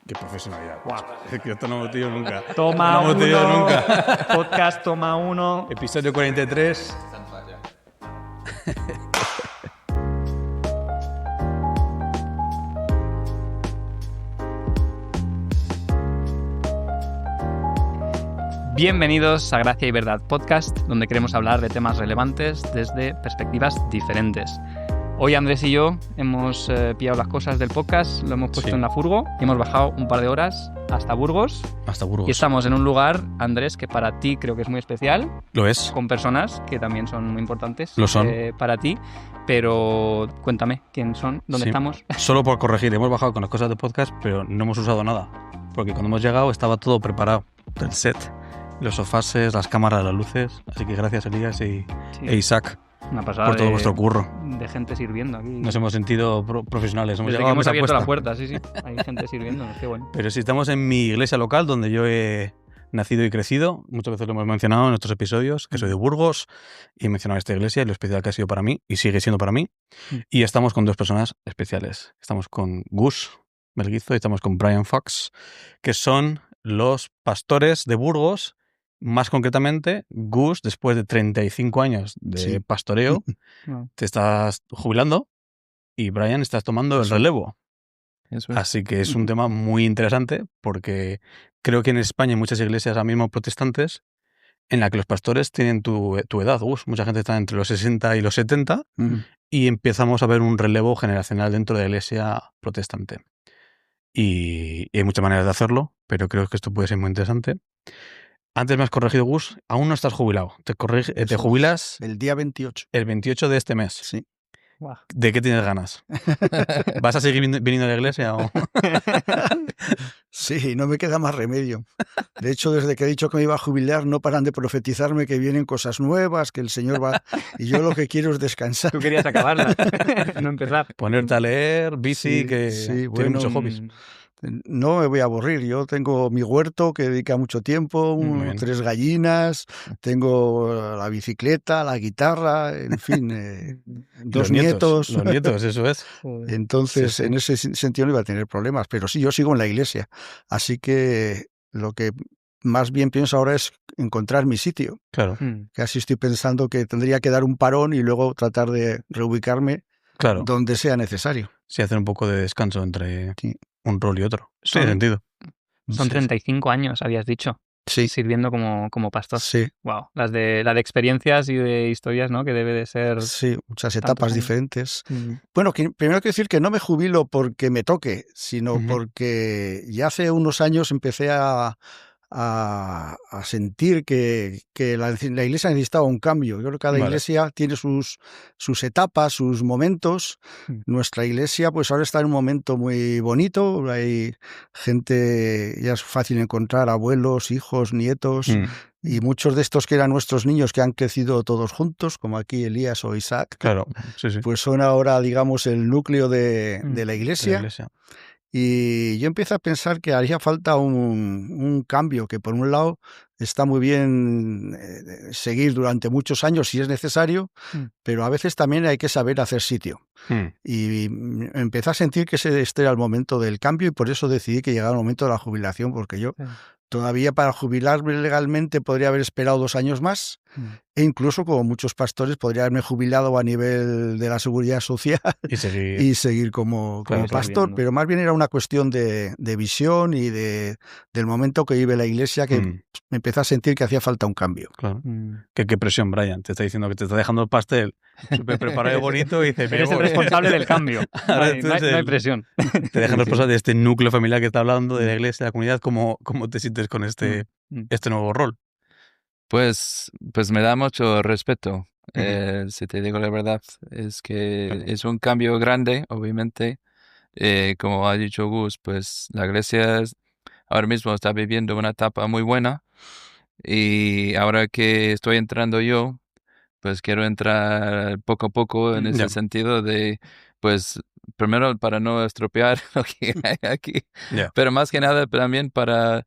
Qué profesionalidad. Guau. Es que esto no hemos tenido nunca. Toma no hemos tenido uno. nunca. Podcast toma uno. Episodio 43. Bienvenidos a Gracia y Verdad Podcast, donde queremos hablar de temas relevantes desde perspectivas diferentes. Hoy Andrés y yo hemos pillado las cosas del podcast, lo hemos puesto en la furgo y hemos bajado un par de horas hasta Burgos. Hasta Burgos. Y estamos en un lugar, Andrés, que para ti creo que es muy especial, Lo es. con personas que también son muy importantes Lo son. Para ti. Pero cuéntame, ¿quién son? ¿Dónde Sí. estamos? Solo por corregir, hemos bajado con las cosas de podcast, pero no hemos usado nada. Porque cuando hemos llegado estaba todo preparado. El set, los sofases, las cámaras, las luces. Así que gracias Elías e Isaac Una pasada por todo vuestro curro. de gente sirviendo aquí. Nos hemos sentido profesionales. Hemos Desde que llegado a hemos mesa abierto puesta. la puerta, sí. Hay gente sirviendo, qué bueno. Pero sí, estamos en mi iglesia local, donde yo he nacido y crecido. Muchas veces lo hemos mencionado en nuestros episodios, que soy de Burgos, y he mencionado esta iglesia y lo especial que ha sido para mí, y sigue siendo para mí. Y estamos con dos personas especiales. Estamos con Gus Melguizo y estamos con Brian Fox, que son los pastores de Burgos. Más concretamente, Gus, después de 35 años de pastoreo, No. te estás jubilando y Brian estás tomando el relevo. Eso es. Así que es un tema muy interesante porque creo que en España hay muchas iglesias ahora mismo protestantes en la que los pastores tienen tu edad, Gus. Mucha gente está entre los 60 y los 70 y empezamos a ver un relevo generacional dentro de la iglesia protestante. Y hay muchas maneras de hacerlo, pero creo que esto puede ser muy interesante. Antes me has corregido, Gus, aún no estás jubilado. Te jubilas El día 28. el 28 de este mes. Sí. Guau. ¿De qué tienes ganas? ¿Vas a seguir viniendo a la iglesia o...? Sí, no me queda más remedio. De hecho, desde que he dicho que me iba a jubilar, no paran de profetizarme que vienen cosas nuevas, que el Señor va... Y yo lo que quiero es descansar. Tú querías acabarla, no empezar. Ponerte a leer, bici, Sí, que sí, tiene bueno, muchos hobbies. No me voy a aburrir. Yo tengo mi huerto que dedica mucho tiempo, Muy bien. 3 gallinas, tengo la bicicleta, la guitarra, en fin, 2 nietos. Los nietos, eso es. Joder. Entonces, Sí, sí. en ese sentido no iba a tener problemas, pero sí, yo sigo en la iglesia. Así que lo que más bien pienso ahora es encontrar mi sitio. Claro, Casi estoy pensando que tendría que dar un parón y luego tratar de reubicarme claro. donde sea necesario. Sí, hacer un poco de descanso entre Sí. un rol y otro. Sí, Son- tiene sentido. Son Sí, 35 años, habías dicho, Sí, sirviendo como pastor. sí, Wow, la de experiencias y de historias, ¿no? Que debe de ser... sí, muchas tantos etapas años. diferentes. Mm. Bueno, primero quiero decir que no me jubilo porque me toque, sino Ujú. porque ya hace unos años empecé a sentir que la iglesia necesitaba un cambio. Yo creo que cada Vale. iglesia tiene sus etapas, sus momentos. Mm. Nuestra iglesia pues ahora está en un momento muy bonito. Hay gente, ya es fácil encontrar abuelos, hijos, nietos. Mm, Y muchos de estos que eran nuestros niños que han crecido todos juntos, como aquí Elías o Isaac, claro, sí, sí. pues son ahora, digamos, el núcleo de la De la iglesia. iglesia. Y yo empiezo a pensar que haría falta un cambio, que por un lado está muy bien seguir durante muchos años si es necesario, pero a veces también hay que saber hacer sitio. Mm, Y empecé a sentir que este era el momento del cambio y por eso decidí que llegaba el momento de la jubilación, porque yo Sí. todavía para jubilarme legalmente podría haber esperado 2 años más. E incluso, como muchos pastores, podría haberme jubilado a nivel de la seguridad social Y seguir. y seguir como Claro, pastor, sirviendo. pero más bien era una cuestión de visión y del momento que vive la iglesia, que Mm, me empecé a sentir que hacía falta un cambio. claro. Mm. Qué presión, Brian. Te está diciendo que te está dejando el pastel súper preparado y bonito y dice, me Eres el voy. responsable del cambio. No Ahora hay, tú no hay- eres no hay el- presión. Te dejan responsable de este núcleo familiar que está hablando, de la iglesia, de la comunidad. ¿Cómo te sientes con este nuevo rol? Pues me da mucho respeto. Ujú. Si te digo la verdad, es que es un cambio grande, obviamente. Como ha dicho Gus, pues la iglesia ahora mismo está viviendo una etapa muy buena y ahora que estoy entrando yo, pues quiero entrar poco a poco en ese Ya. sentido de, pues, primero para no estropear lo que hay aquí, Ya. pero más que nada también para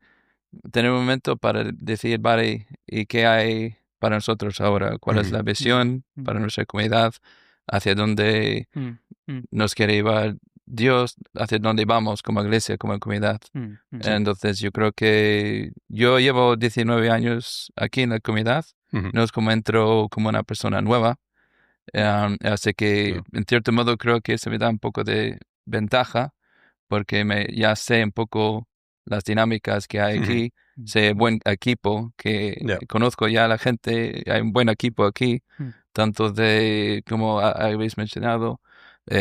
tener un momento para decir, vale, ¿y qué hay para nosotros ahora? ¿Cuál es la visión para nuestra comunidad? ¿Hacia dónde nos quiere llevar Dios, hacia dónde vamos como iglesia, como comunidad. Entonces yo creo que yo llevo 19 años aquí en la comunidad, no es como entro como una persona nueva, así que en cierto modo creo que se me da un poco de ventaja porque ya sé un poco las dinámicas que hay aquí, sé buen equipo, que conozco ya a la gente, hay un buen equipo aquí, tanto de, como habéis mencionado,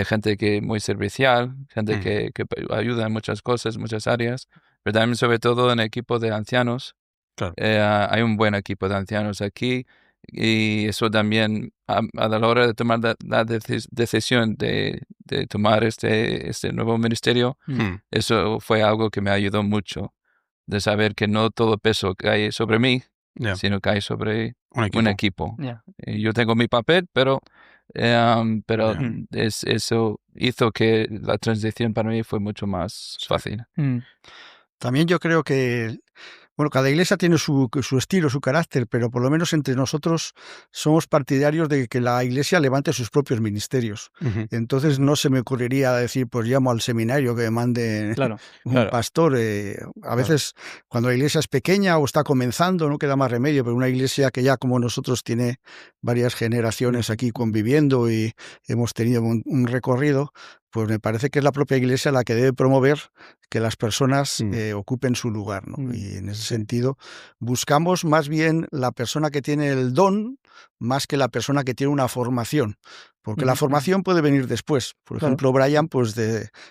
gente que muy servicial, gente que ayuda en muchas cosas, muchas áreas, pero también sobre todo en equipo de ancianos. Claro. Hay un buen equipo de ancianos aquí y eso también a la hora de tomar la decisión de tomar este nuevo ministerio, eso fue algo que me ayudó mucho, de saber que no todo peso cae sobre mí, sino cae sobre un equipo. Yo tengo mi papel, pero eso hizo que la transición para mí fue mucho más fácil. También yo creo que, bueno, cada iglesia tiene su estilo, su carácter, pero por lo menos entre nosotros somos partidarios de que la iglesia levante sus propios ministerios. Entonces no se me ocurriría decir, pues llamo al seminario que me mande un pastor. A veces cuando la iglesia es pequeña o está comenzando no queda más remedio, pero una iglesia que ya como nosotros tiene varias generaciones aquí conviviendo y hemos tenido un recorrido, pues me parece que es la propia iglesia la que debe promover que las personas ocupen su lugar, ¿no? Y en ese sentido buscamos más bien la persona que tiene el don más que la persona que tiene una formación, porque la formación puede venir después. Por ejemplo, Brian, pues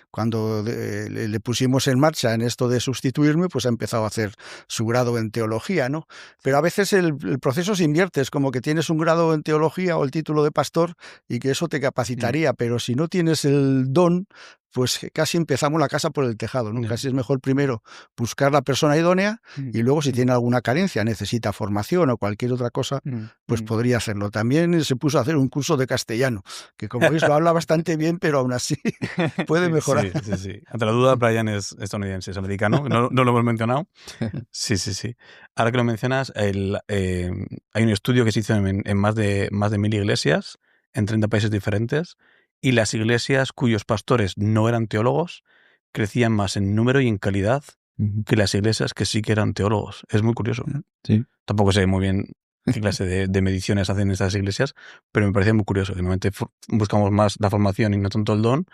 cuando le pusimos en marcha en esto de sustituirme, pues ha empezado a hacer su grado en teología, ¿no? Pero a veces el proceso se invierte, es como que tienes un grado en teología o el título de pastor y que eso te capacitaría, pero si no tienes el don, pues casi empezamos la casa por el tejado, ¿no? Casi es mejor primero buscar la persona idónea y luego si tiene alguna carencia, necesita formación o cualquier otra cosa, pues podría hacerlo. También se puso a hacer un curso de castellano, que como veis lo habla bastante bien, pero aún así puede mejorar. Sí. Ante la duda, Brian es estadounidense, es americano, no lo hemos mencionado. Sí. Ahora que lo mencionas, hay un estudio que se hizo en más de 1000 iglesias en 30 países diferentes, y las iglesias cuyos pastores no eran teólogos crecían más en número y en calidad que las iglesias que sí que eran teólogos. Es muy curioso. Sí. Tampoco sé muy bien qué clase de mediciones hacen estas iglesias, pero me parecía muy curioso. Normalmente buscamos más la formación y no tanto el don,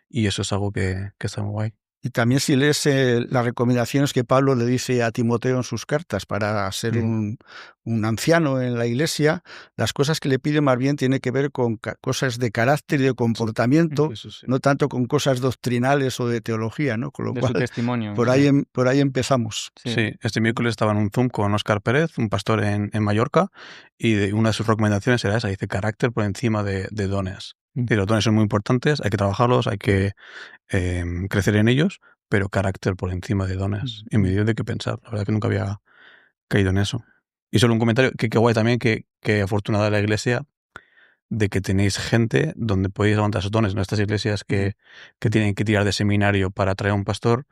y eso es algo que está muy guay. Y también si lees las recomendaciones que Pablo le dice a Timoteo en sus cartas para ser un anciano en la iglesia, las cosas que le pide más bien tiene que ver con cosas de carácter y de comportamiento, no tanto con cosas doctrinales o de teología, ¿no? Con lo cual, su testimonio. Por ahí empezamos. Sí, este miércoles estaba en un Zoom con Óscar Pérez, un pastor en Mallorca, y una de sus recomendaciones era esa, dice carácter por encima de dones. Los dones son muy importantes, hay que trabajarlos, hay que crecer en ellos, pero carácter por encima de dones. Y me dio de qué pensar. La verdad que nunca había caído en eso. Y solo un comentario, que guay también, que afortunada la iglesia de que tenéis gente donde podéis levantar esos dones. ¿No? Estas iglesias que tienen que tirar de seminario para traer a un pastor,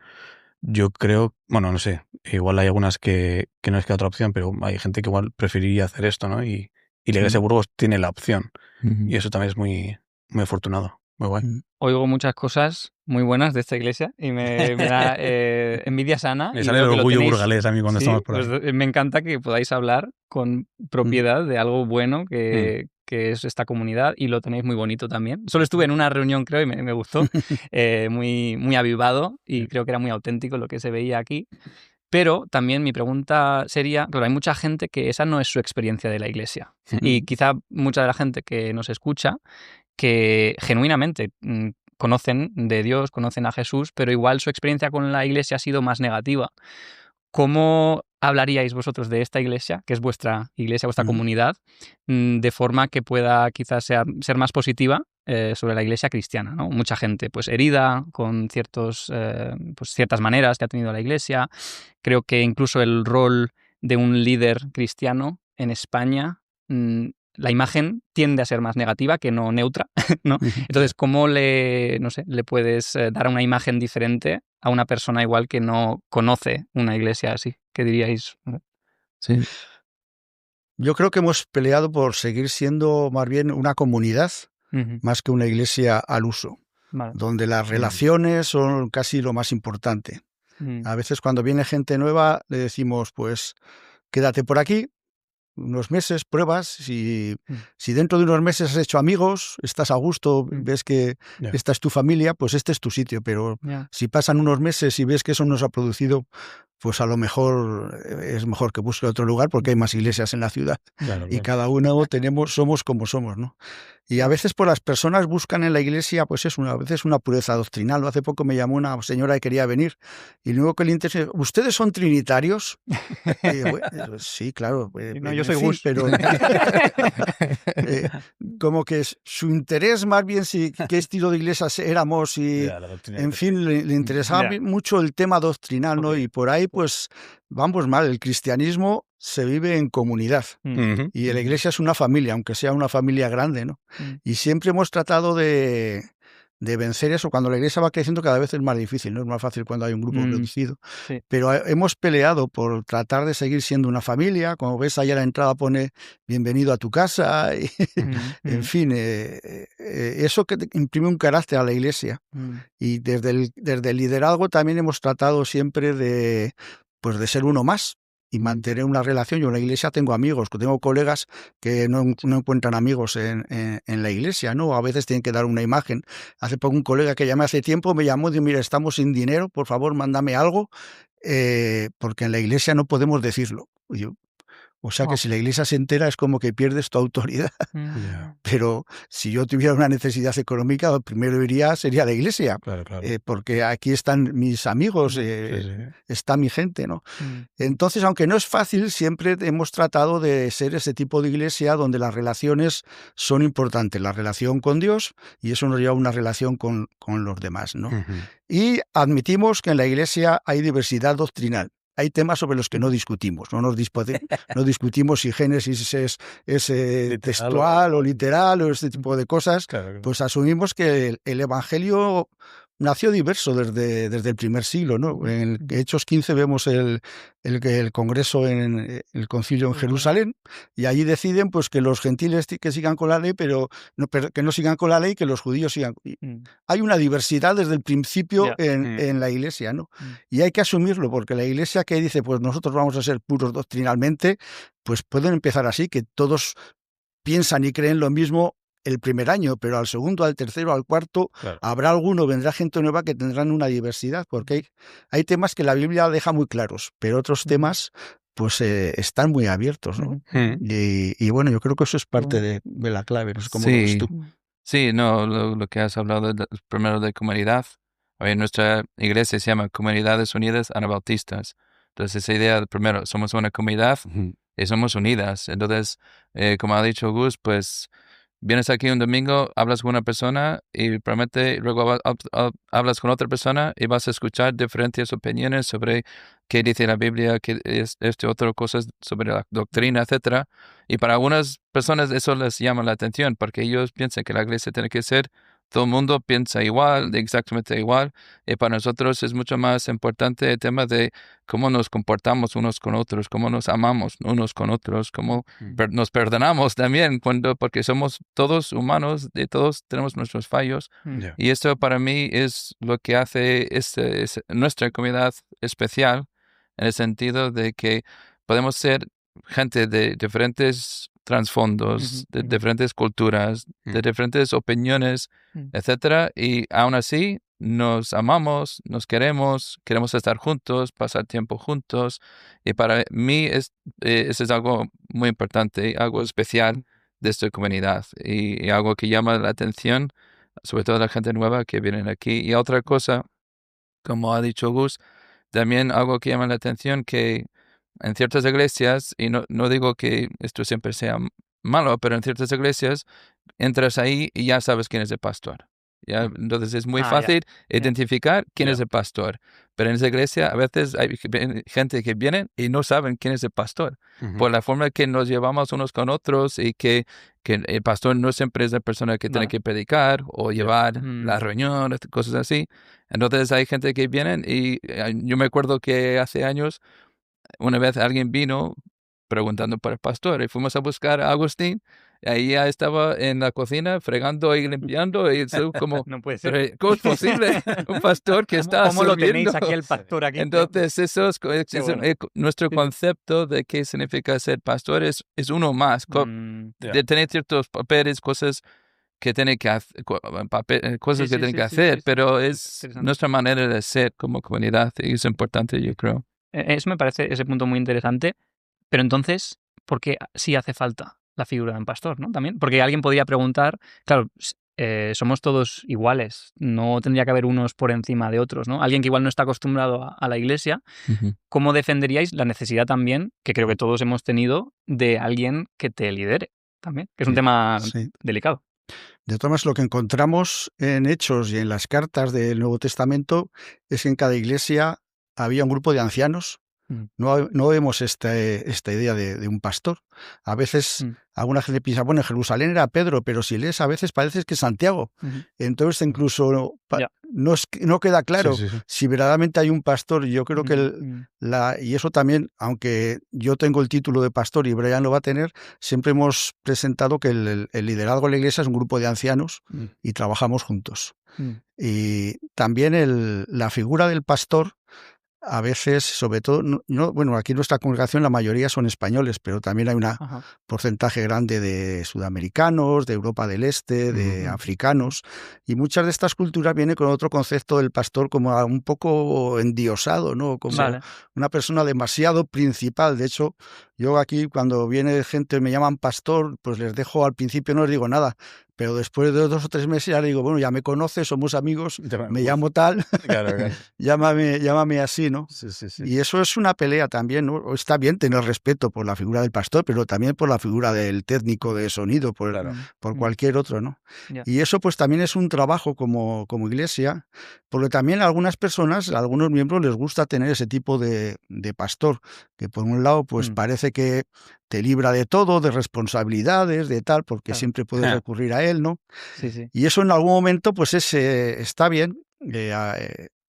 yo creo, bueno, no sé, igual hay algunas que no les queda otra opción, pero hay gente que igual preferiría hacer esto, ¿no? Y la iglesia de Burgos tiene la opción. Y eso también es muy afortunado, muy guay. Oigo muchas cosas muy buenas de esta iglesia y me da envidia sana. Me sale el orgullo burgalés a mí cuando estamos por ahí. Pues me encanta que podáis hablar con propiedad de algo bueno que es esta comunidad, y lo tenéis muy bonito también. Solo estuve en una reunión, creo, y me gustó, muy avivado, y creo que era muy auténtico lo que se veía aquí. Pero también mi pregunta sería, pero hay mucha gente que esa no es su experiencia de la iglesia. Y quizá mucha de la gente que nos escucha, que genuinamente conocen de Dios, conocen a Jesús, pero igual su experiencia con la iglesia ha sido más negativa. ¿Cómo hablaríais vosotros de esta iglesia, que es vuestra iglesia, vuestra comunidad, de forma que pueda quizás ser más positiva sobre la iglesia cristiana, ¿no? Mucha gente pues herida con ciertas maneras que ha tenido la iglesia. Creo que incluso el rol de un líder cristiano en España, la imagen tiende a ser más negativa que no neutra, ¿no? Entonces, ¿cómo le puedes dar una imagen diferente a una persona igual que no conoce una iglesia así? ¿Qué diríais? Sí. Yo creo que hemos peleado por seguir siendo más bien una comunidad, más que una iglesia al uso. donde las relaciones son casi lo más importante. A veces cuando viene gente nueva le decimos, pues quédate por aquí unos meses, pruebas, si dentro de unos meses has hecho amigos, estás a gusto, ves que esta es tu familia, pues este es tu sitio, pero si pasan unos meses y ves que eso no se ha producido, pues a lo mejor es mejor que busque otro lugar porque hay más iglesias en la ciudad. Y cada uno somos como somos, ¿no? Y a veces pues las personas buscan en la iglesia, pues a veces una pureza doctrinal. Hace poco me llamó una señora que quería venir y luego que le interesó, ¿ustedes son trinitarios? Y, bueno, sí, claro. No, yo soy Gus. Pero como que su interés más bien qué estilo de iglesias éramos y, en fin, le interesaba mucho el tema doctrinal, ¿no? Y por ahí, pues, vamos mal, el cristianismo se vive en comunidad y la iglesia es una familia, aunque sea una familia grande, ¿no? Y siempre hemos tratado de vencer eso. Cuando la iglesia va creciendo cada vez es más difícil, ¿no? Es más fácil cuando hay un grupo reducido. Sí. Pero hemos peleado por tratar de seguir siendo una familia. Como ves, ahí a la entrada pone bienvenido a tu casa. Y, en fin, eso que imprime un carácter a la iglesia. Y desde el liderazgo también hemos tratado siempre de ser uno más y mantener una relación. Yo en la iglesia tengo amigos, tengo colegas que no encuentran amigos en la iglesia, ¿no? A veces tienen que dar una imagen. Hace poco un colega que llamé hace tiempo me llamó y dijo, mira, estamos sin dinero, por favor, mándame algo, porque en la iglesia no podemos decirlo. O sea que si la iglesia se entera es como que pierdes tu autoridad. Pero si yo tuviera una necesidad económica, lo primero sería la iglesia. Claro. Porque aquí están mis amigos, está mi gente, ¿no? Entonces, aunque no es fácil, siempre hemos tratado de ser ese tipo de iglesia donde las relaciones son importantes. La relación con Dios y eso nos lleva a una relación con los demás, ¿no? Y admitimos que en la iglesia hay diversidad doctrinal. Hay temas sobre los que no discutimos, no discutimos si Génesis es textual o literal o este tipo de cosas. Claro. Pues asumimos que el Evangelio nació diverso desde el primer siglo, ¿no? En Hechos 15 vemos el congreso en el concilio en Jerusalén y allí deciden pues que los gentiles que sigan con la ley, pero que no sigan con la ley, que los judíos sigan. Hay una diversidad desde el principio en la iglesia, ¿no? Y hay que asumirlo porque la iglesia que dice pues nosotros vamos a ser puros doctrinalmente, pues pueden empezar así, que todos piensan y creen lo mismo el primer año, pero al segundo, al tercero, al cuarto, habrá vendrá gente nueva que tendrán una diversidad, porque hay temas que la Biblia deja muy claros, pero otros temas pues están muy abiertos, ¿no? Y bueno, yo creo que eso es parte de la clave, no sé cómo lo ves tú. Sí, no, lo que has hablado primero de comunidad. Nuestra iglesia se llama Comunidades Unidas Anabautistas. Entonces esa idea, primero, somos una comunidad y somos unidas. Entonces, como ha dicho Gus, pues vienes aquí un domingo, hablas con una persona y promete, luego hablas con otra persona y vas a escuchar diferentes opiniones sobre qué dice la Biblia, qué es otras cosas sobre la doctrina, etcétera. Y para algunas personas eso les llama la atención porque ellos piensan que la iglesia tiene que ser, todo el mundo piensa igual, exactamente igual. Y para nosotros es mucho más importante el tema de cómo nos comportamos unos con otros, cómo nos amamos unos con otros, cómo nos perdonamos también, porque somos todos humanos y todos tenemos nuestros fallos. Y esto para mí es lo que hace nuestra comunidad especial, en el sentido de que podemos ser gente de diferentes trasfondos, de diferentes culturas, de diferentes opiniones, etcétera, y aún así nos amamos, nos queremos estar juntos, pasar tiempo juntos, y para mí eso es algo muy importante, algo especial de esta comunidad, y algo que llama la atención, sobre todo a la gente nueva que viene aquí. Y otra cosa, como ha dicho Gus, también algo que llama la atención, que en ciertas iglesias, y no digo que esto siempre sea malo, pero en ciertas iglesias entras ahí y ya sabes quién es el pastor. Entonces es muy fácil identificar quién es el pastor. Pero en esa iglesia a veces hay gente que viene y no saben quién es el pastor. Por la forma que nos llevamos unos con otros y que el pastor no siempre es la persona que tiene que predicar o llevar la reunión, cosas así. Entonces hay gente que viene y yo me acuerdo que hace años una vez alguien vino preguntando por el pastor y fuimos a buscar a Agustín ahí ya estaba en la cocina fregando y limpiando y eso como, No puede ser. pero ¿cómo es posible? Un pastor que está ¿Cómo lo tenéis sirviendo. aquí el pastor aquí? Entonces, eso es bueno. nuestro concepto de qué significa ser pastor es uno más, de tener ciertos papeles, cosas que tiene que hacer, cosas que tiene que hacer, pero es nuestra manera de ser como comunidad y es importante, yo creo. Eso me parece ese punto muy interesante, pero entonces, ¿por qué sí hace falta la figura de un pastor, ¿no? También, porque alguien podría preguntar, claro, somos todos iguales, no tendría que haber unos por encima de otros, ¿no? Alguien que igual no está acostumbrado a la iglesia, ¿cómo defenderíais la necesidad también, que creo que todos hemos tenido, de alguien que te lidere también? Que es un tema delicado. De todas maneras, lo que encontramos en Hechos y en las cartas del Nuevo Testamento es que en cada iglesia había un grupo de ancianos. No vemos esta idea de un pastor. A veces alguna gente piensa, bueno, en Jerusalén era Pedro, pero si lees a veces parece que es Santiago. Entonces incluso no queda claro si verdaderamente hay un pastor. Yo creo que y eso también, aunque yo tengo el título de pastor y Brian lo va a tener, siempre hemos presentado que el liderazgo de la iglesia es un grupo de ancianos y trabajamos juntos. Y también la figura del pastor, a veces, sobre todo, bueno, aquí en nuestra congregación la mayoría son españoles, pero también hay un porcentaje grande de sudamericanos, de Europa del Este, de africanos, y muchas de estas culturas vienen con otro concepto del pastor como un poco endiosado, ¿no? Como una persona demasiado principal. De hecho, yo aquí cuando viene gente me llaman pastor, pues les dejo al principio, no les digo nada, pero después de 2 o 3 meses ya le digo, bueno, ya me conoces, somos amigos, me llamo tal, claro. llámame así, ¿no? Sí. Y eso es una pelea también, ¿no? Está bien tener respeto por la figura del pastor, pero también por la figura del técnico de sonido, por cualquier otro, ¿no? Y eso pues también es un trabajo como iglesia, porque también a algunas personas, a algunos miembros les gusta tener ese tipo de pastor, que por un lado pues parece que te libra de todo, de responsabilidades, de tal, porque siempre puedes recurrir a él, ¿no? Sí. Y eso en algún momento pues está bien.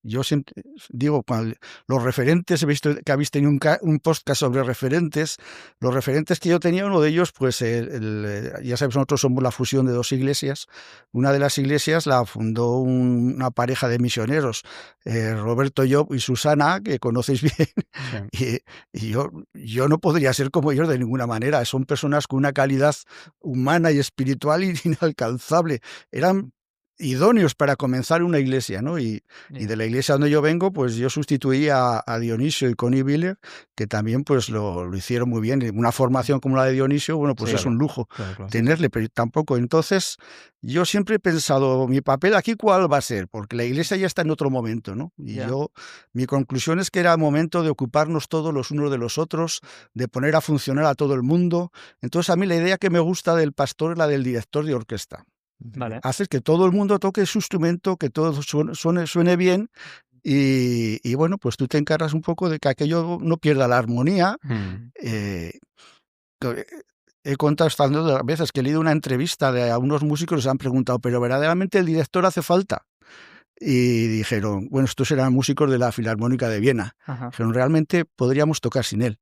Yo siempre digo, cuando los referentes, he visto que habéis tenido un podcast sobre referentes. Los referentes que yo tenía, uno de ellos, pues ya sabes, nosotros somos la fusión de 2 iglesias. Una de las iglesias la fundó una pareja de misioneros, Roberto Job y Susana, que conocéis bien. Y yo no podría ser como ellos de ninguna manera. Son personas con una calidad humana y espiritual inalcanzable. Eran idóneos para comenzar una iglesia, ¿no? Y de la iglesia donde yo vengo, pues yo sustituí a Dionisio y Connie Biller, que también pues lo hicieron muy bien. Una formación como la de Dionisio, bueno, pues es un lujo tenerle, pero tampoco. Entonces, yo siempre he pensado, mi papel aquí, ¿cuál va a ser? Porque la iglesia ya está en otro momento, ¿no? Y mi conclusión es que era momento de ocuparnos todos los unos de los otros, de poner a funcionar a todo el mundo. Entonces, a mí la idea que me gusta del pastor es la del director de orquesta. Haces que todo el mundo toque su instrumento, que todo suene bien y bueno, pues tú te encargas un poco de que aquello no pierda la armonía. He contado estas veces que he leído una entrevista de a unos músicos, les han preguntado, ¿pero verdaderamente el director hace falta? Y dijeron, bueno, estos eran músicos de la Filarmónica de Viena. Dijeron, realmente podríamos tocar sin él.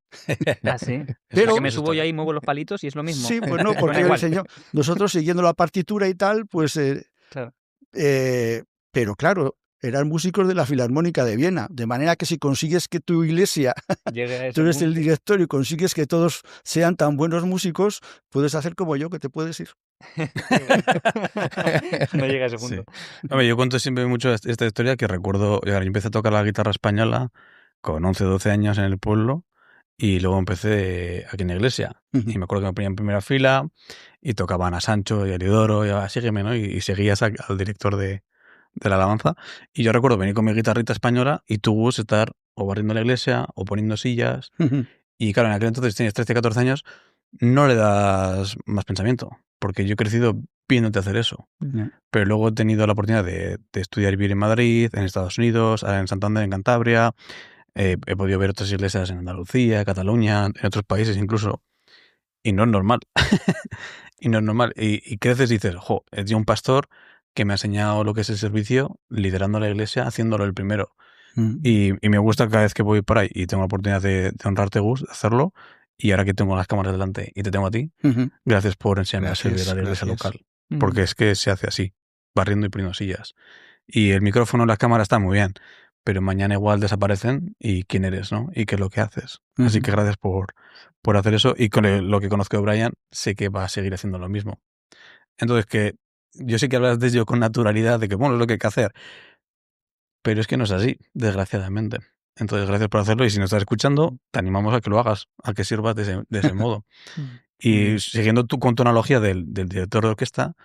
Ah, sí. Pero que me subo yo ahí y muevo los palitos y es lo mismo. Sí, pues no, porque nosotros siguiendo la partitura y tal, pues... pero claro, eran músicos de la Filarmónica de Viena, de manera que si consigues que tu iglesia, tú eres el director y consigues que todos sean tan buenos músicos, puedes hacer como yo, que te puedes ir. No llega a ese punto. Yo cuento siempre mucho esta historia que recuerdo, yo empecé a tocar la guitarra española con 11 o 12 años en el pueblo y luego empecé aquí en la iglesia. Y me acuerdo que me ponía en primera fila y tocaban a Sancho y a Lidoro y a Sígueme, ¿no? Y seguías al director de la alabanza. Y yo recuerdo venir con mi guitarrita española y tú estar o barriendo la iglesia o poniendo sillas. Y claro, en aquel entonces tienes 13, 14 años, no le das más pensamiento, porque yo he crecido viéndote hacer eso. Pero luego he tenido la oportunidad de estudiar y vivir en Madrid, en Estados Unidos, en Santander, en Cantabria. He podido ver otras iglesias en Andalucía, Cataluña, en otros países incluso. Y no es normal. Y no es normal. Y creces y dices, es yo un pastor que me ha enseñado lo que es el servicio, liderando la iglesia, haciéndolo el primero. Y me gusta cada vez que voy por ahí y tengo la oportunidad de honrarte, Gus, de hacerlo. y ahora que tengo las cámaras delante y te tengo a ti, gracias por enseñarme a servir a la iglesia local. Porque es que se hace así, barriendo y poniendo sillas. Y el micrófono y las cámaras están muy bien, pero mañana igual desaparecen y quién eres, ¿no? Y qué es lo que haces. Así que gracias por hacer eso, y con lo que conozco de Brian, sé que va a seguir haciendo lo mismo. Entonces, que yo sé que hablas de ello con naturalidad, de que, bueno, es lo que hay que hacer, pero es que no es así, desgraciadamente. Entonces, gracias por hacerlo, y si nos estás escuchando, te animamos a que lo hagas, a que sirvas de ese modo. Y siguiendo con tu analogía del director de orquesta,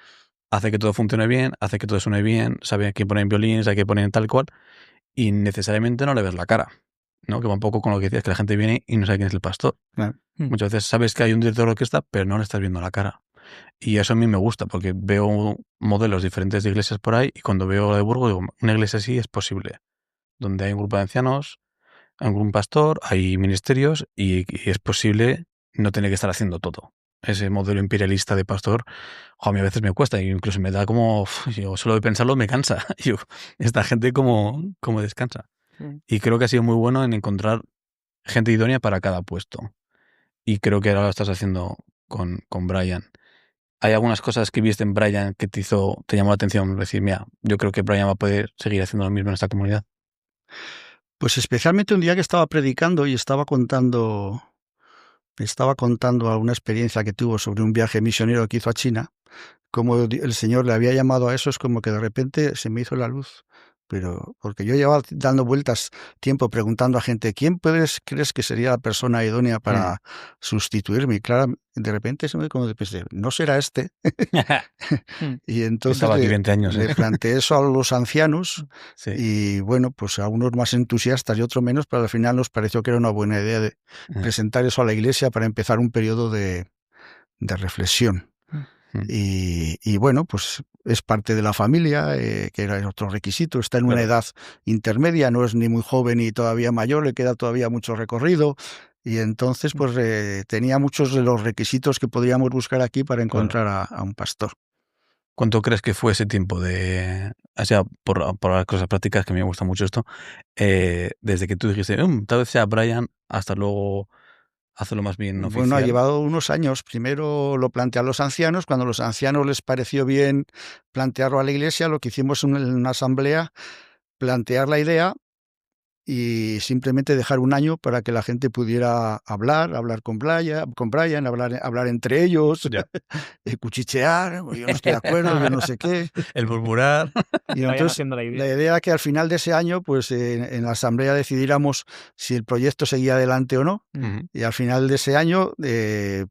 hace que todo funcione bien, hace que todo suene bien, sabe a quién poner en violín, sabe a quién poner en tal cual, y necesariamente no le ves la cara, ¿no? Que va un poco con lo que decías, que la gente viene y no sabe quién es el pastor. Muchas veces sabes que hay un director de orquesta, pero no le estás viendo la cara. Y eso a mí me gusta, porque veo modelos diferentes de iglesias por ahí, y cuando veo la de Burgos digo, una iglesia así es posible, donde hay un grupo de ancianos, hay un pastor, hay ministerios, y es posible no tener que estar haciendo todo. Ese modelo imperialista de pastor, a mí a veces me cuesta, e incluso me da como, yo solo de pensarlo me cansa. Yo, esta gente como descansa. Y creo que ha sido muy bueno en encontrar gente idónea para cada puesto. Y creo que ahora lo estás haciendo con Brian. ¿Hay algunas cosas que viste en Brian que te llamó la atención? Decir, mira, yo creo que Brian va a poder seguir haciendo lo mismo en esta comunidad. Pues especialmente un día que estaba predicando y estaba contando alguna experiencia que tuvo sobre un viaje misionero que hizo a China, como el Señor le había llamado a eso, es como que de repente se me hizo la luz. Pero porque yo llevaba dando vueltas tiempo preguntando a gente, ¿quién crees que sería la persona idónea para sustituirme? Y claro, de repente se me como pensé, no será este. Y entonces Estaba aquí 20 años, le planteé eso a los ancianos, y bueno, pues a unos más entusiastas y otros menos, pero al final nos pareció que era una buena idea de presentar eso a la iglesia para empezar un periodo de reflexión. Y bueno, pues es parte de la familia, que era otro requisito. Está en una edad intermedia, no es ni muy joven ni todavía mayor, le queda todavía mucho recorrido. Y entonces, pues tenía muchos de los requisitos que podríamos buscar aquí para encontrar a un pastor. ¿Cuánto crees que fue ese tiempo o sea, por las cosas prácticas, que a mí me gusta mucho esto, desde que tú dijiste, tal vez sea Brian, hasta luego hacerlo más bien oficial? Bueno, ha llevado unos años. Primero lo planteé a los ancianos. Cuando a los ancianos les pareció bien plantearlo a la iglesia, lo que hicimos en una asamblea, plantear la idea y simplemente dejar un año para que la gente pudiera hablar con Brian, hablar entre ellos, cuchichear, yo no estoy de acuerdo, yo no sé qué. El murmurar. Y entonces la idea era que al final de ese año, pues en la asamblea decidiéramos si el proyecto seguía adelante o no. Y al final de ese año,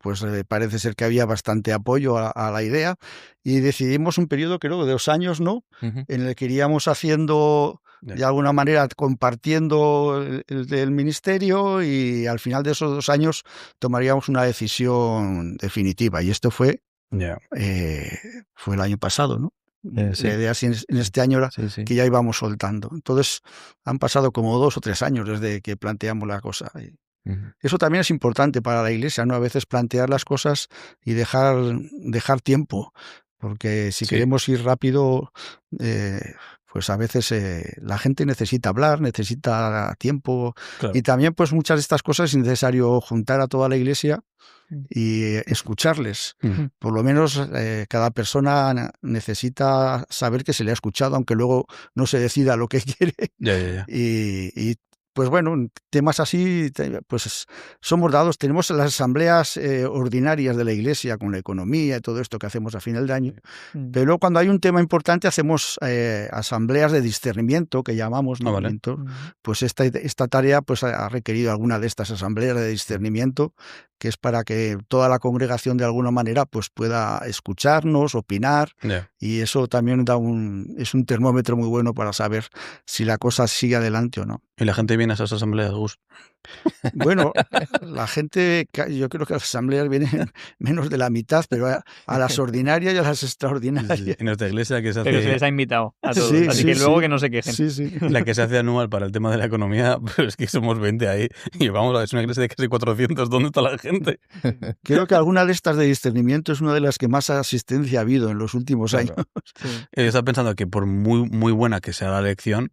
pues parece ser que había bastante apoyo a la idea, y decidimos un periodo, creo, de 2 años, ¿no? En el que iríamos haciendo, de alguna manera, compartiendo el ministerio, y al final de esos 2 años tomaríamos una decisión definitiva. Y esto fue el año pasado, ¿no? La idea en este año era que ya íbamos soltando. Entonces han pasado como 2 o 3 años desde que planteamos la cosa. Eso también es importante para la iglesia, ¿no? A veces plantear las cosas y dejar tiempo, porque si queremos ir rápido, pues a veces la gente necesita hablar, necesita tiempo. Claro. Y también, pues muchas de estas cosas es necesario juntar a toda la iglesia y escucharles. Por lo menos cada persona necesita saber que se le ha escuchado, aunque luego no se decida lo que quiere. Y pues bueno, temas así, pues somos dados. Tenemos las asambleas ordinarias de la iglesia con la economía y todo esto que hacemos a final de año. Pero luego, cuando hay un tema importante, hacemos asambleas de discernimiento, que llamamos, ¿no? Pues esta tarea pues ha requerido alguna de estas asambleas de discernimiento, que es para que toda la congregación de alguna manera pues pueda escucharnos, opinar, y eso también es un termómetro muy bueno para saber si la cosa sigue adelante o no. ¿Y la gente viene a esas asambleas, Gus? Bueno, la gente, yo creo que a las asambleas vienen menos de la mitad, pero a las ordinarias y a las extraordinarias. En nuestra iglesia que se hace... Pero se les ha invitado a todos, así que luego que no se quejen. La que se hace anual para el tema de la economía, pues es que somos 20 ahí, y vamos, es una iglesia de casi 400, ¿dónde está la gente? Creo que alguna de estas de discernimiento es una de las que más asistencia ha habido en los últimos años. Yo estaba pensando que por muy buena que sea la elección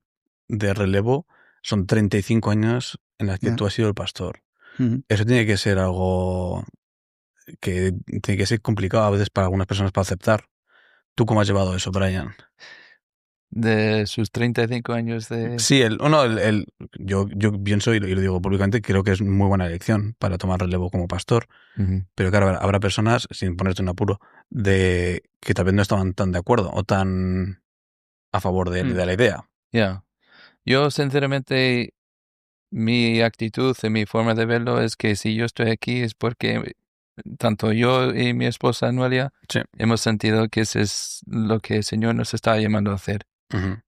de relevo, son 35 años en las que tú has sido el pastor. eso tiene que ser algo que tiene que ser complicado a veces para algunas personas para aceptar. ¿Tú cómo has llevado eso, Brian? De sus 35 años de... Sí, yo pienso, y lo digo públicamente, creo que es muy buena elección para tomar relevo como pastor. Pero claro, habrá personas, sin ponerte en apuro, que tal vez no estaban tan de acuerdo o tan a favor de la idea. Yo, sinceramente, mi actitud y mi forma de verlo es que si yo estoy aquí es porque tanto yo y mi esposa Noelia hemos sentido que eso es lo que el Señor nos está llamando a hacer.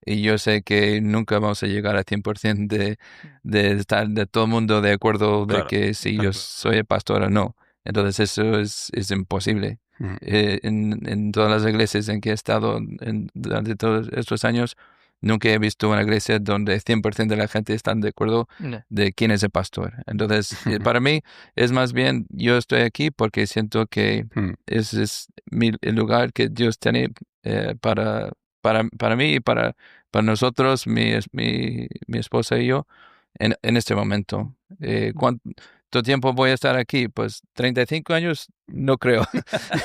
Y yo sé que nunca vamos a llegar al 100% de estar de todo el mundo de acuerdo de que si yo soy pastor o no. Entonces eso es imposible. En todas las iglesias en que he estado durante todos estos años, nunca he visto una iglesia donde 100% de la gente está de acuerdo de quién es el pastor. Entonces, para mí es más bien, yo estoy aquí porque siento que ese es el lugar que Dios tiene para mí y para nosotros, mi esposa y yo, en este momento. ¿Cuánto tiempo voy a estar aquí? Pues 35 años, no creo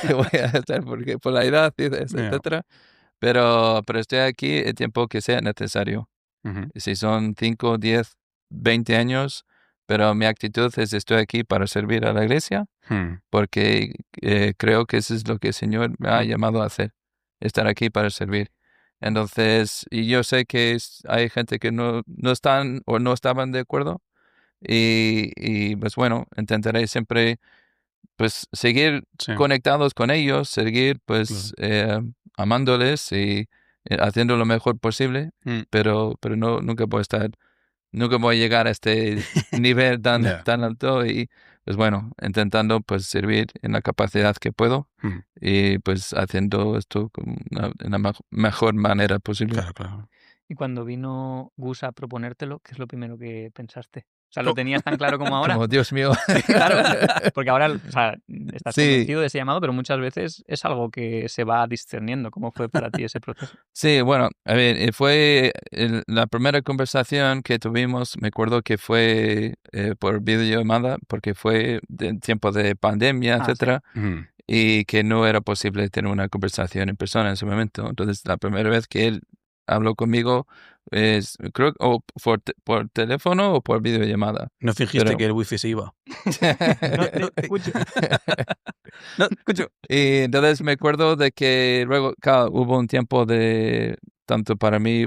que voy a estar porque por la edad, etcétera. Pero estoy aquí el tiempo que sea necesario. Si son 5, 10, 20 años, pero mi actitud es estoy aquí para servir a la iglesia porque creo que eso es lo que el Señor me ha llamado a hacer, estar aquí para servir. Entonces, y yo sé que hay gente que no están o no estaban de acuerdo y pues bueno, intentaré siempre pues seguir conectados con ellos, seguir pues amándoles y haciendo lo mejor posible, pero nunca voy a llegar a este nivel tan alto y pues bueno, intentando pues servir en la capacidad que puedo y pues haciendo esto en la mejor manera posible. Claro. Y cuando vino Gus a proponértelo, ¿qué es lo primero que pensaste? O sea, ¿lo tenías tan claro como ahora? Como, Dios mío. Claro, porque ahora estás convencido de ese llamado, pero muchas veces es algo que se va discerniendo. ¿Cómo fue para ti ese proceso? Sí, bueno, a ver, fue la primera conversación que tuvimos, me acuerdo que fue por videollamada, porque fue de tiempo de pandemia, etcétera, y que no era posible tener una conversación en persona en ese momento. Entonces, la primera vez que él habló conmigo, creo o por teléfono o por videollamada. ¿No fingiste que el wifi se iba? No te escucho. No te escucho. Y entonces me acuerdo de que luego hubo un tiempo de tanto para mí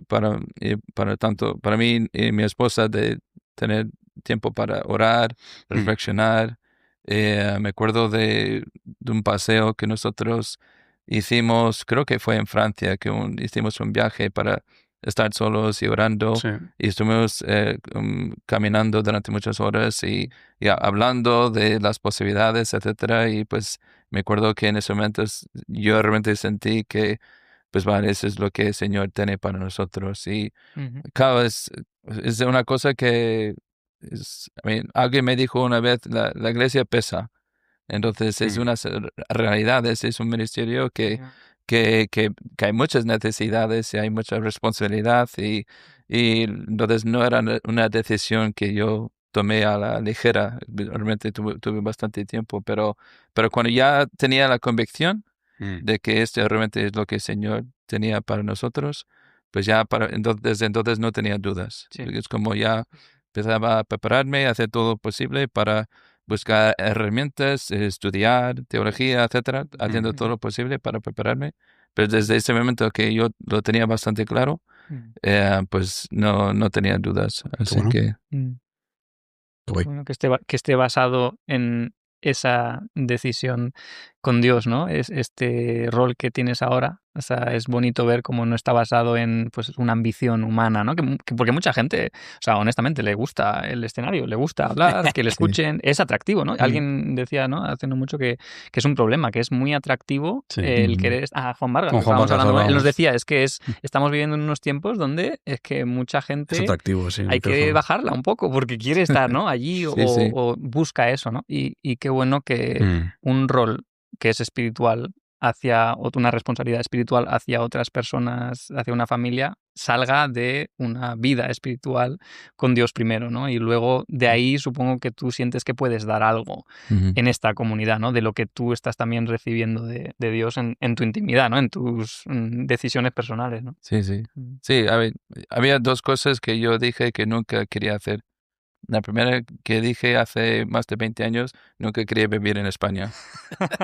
y mi esposa de tener tiempo para orar, reflexionar. Me acuerdo de un paseo que nosotros hicimos, creo que fue en Francia, que hicimos un viaje para estar solos y orando, y estuvimos caminando durante muchas horas y hablando de las posibilidades, etcétera, y pues me acuerdo que en ese momento yo realmente sentí que pues vale, eso es lo que el Señor tiene para nosotros, y claro, es una cosa que alguien me dijo una vez, la iglesia pesa. Entonces es una realidad, es un ministerio que hay muchas necesidades y hay mucha responsabilidad y entonces no era una decisión que yo tomé a la ligera. Realmente tuve bastante tiempo, pero cuando ya tenía la convicción de que esto realmente es lo que el Señor tenía para nosotros, pues ya desde entonces no tenía dudas. Es como ya empezaba a prepararme, a hacer todo posible para buscar herramientas, estudiar teología, etcétera, haciendo todo lo posible para prepararme. Pero desde ese momento que yo lo tenía bastante claro, pues no tenía dudas. Así que... Bueno, que esté basado en esa decisión con Dios, ¿no? Es este rol que tienes ahora. O sea, es bonito ver cómo no está basado en pues una ambición humana, ¿no? Porque mucha gente, o sea, honestamente, le gusta el escenario, le gusta hablar, que le escuchen, es atractivo, ¿no? Alguien decía, ¿no? Hace no mucho que es un problema, que es muy atractivo el querer... Juan Vargas, con Juan Vargas hablando, él nos decía, es que estamos viviendo en unos tiempos donde es que mucha gente... Es atractivo, sí. Hay que bajarla un poco porque quiere estar, ¿no? Allí o busca eso, ¿no? Y qué bueno que un rol que es espiritual hacia una responsabilidad espiritual hacia otras personas, hacia una familia, salga de una vida espiritual con Dios primero, ¿no? Y luego de ahí supongo que tú sientes que puedes dar algo en esta comunidad, ¿no? De lo que tú estás también recibiendo de Dios en tu intimidad, ¿no? En tus decisiones personales, ¿no? Sí, sí. Sí, había dos cosas que yo dije que nunca quería hacer. La primera que dije hace más de 20 años, nunca quería vivir en España.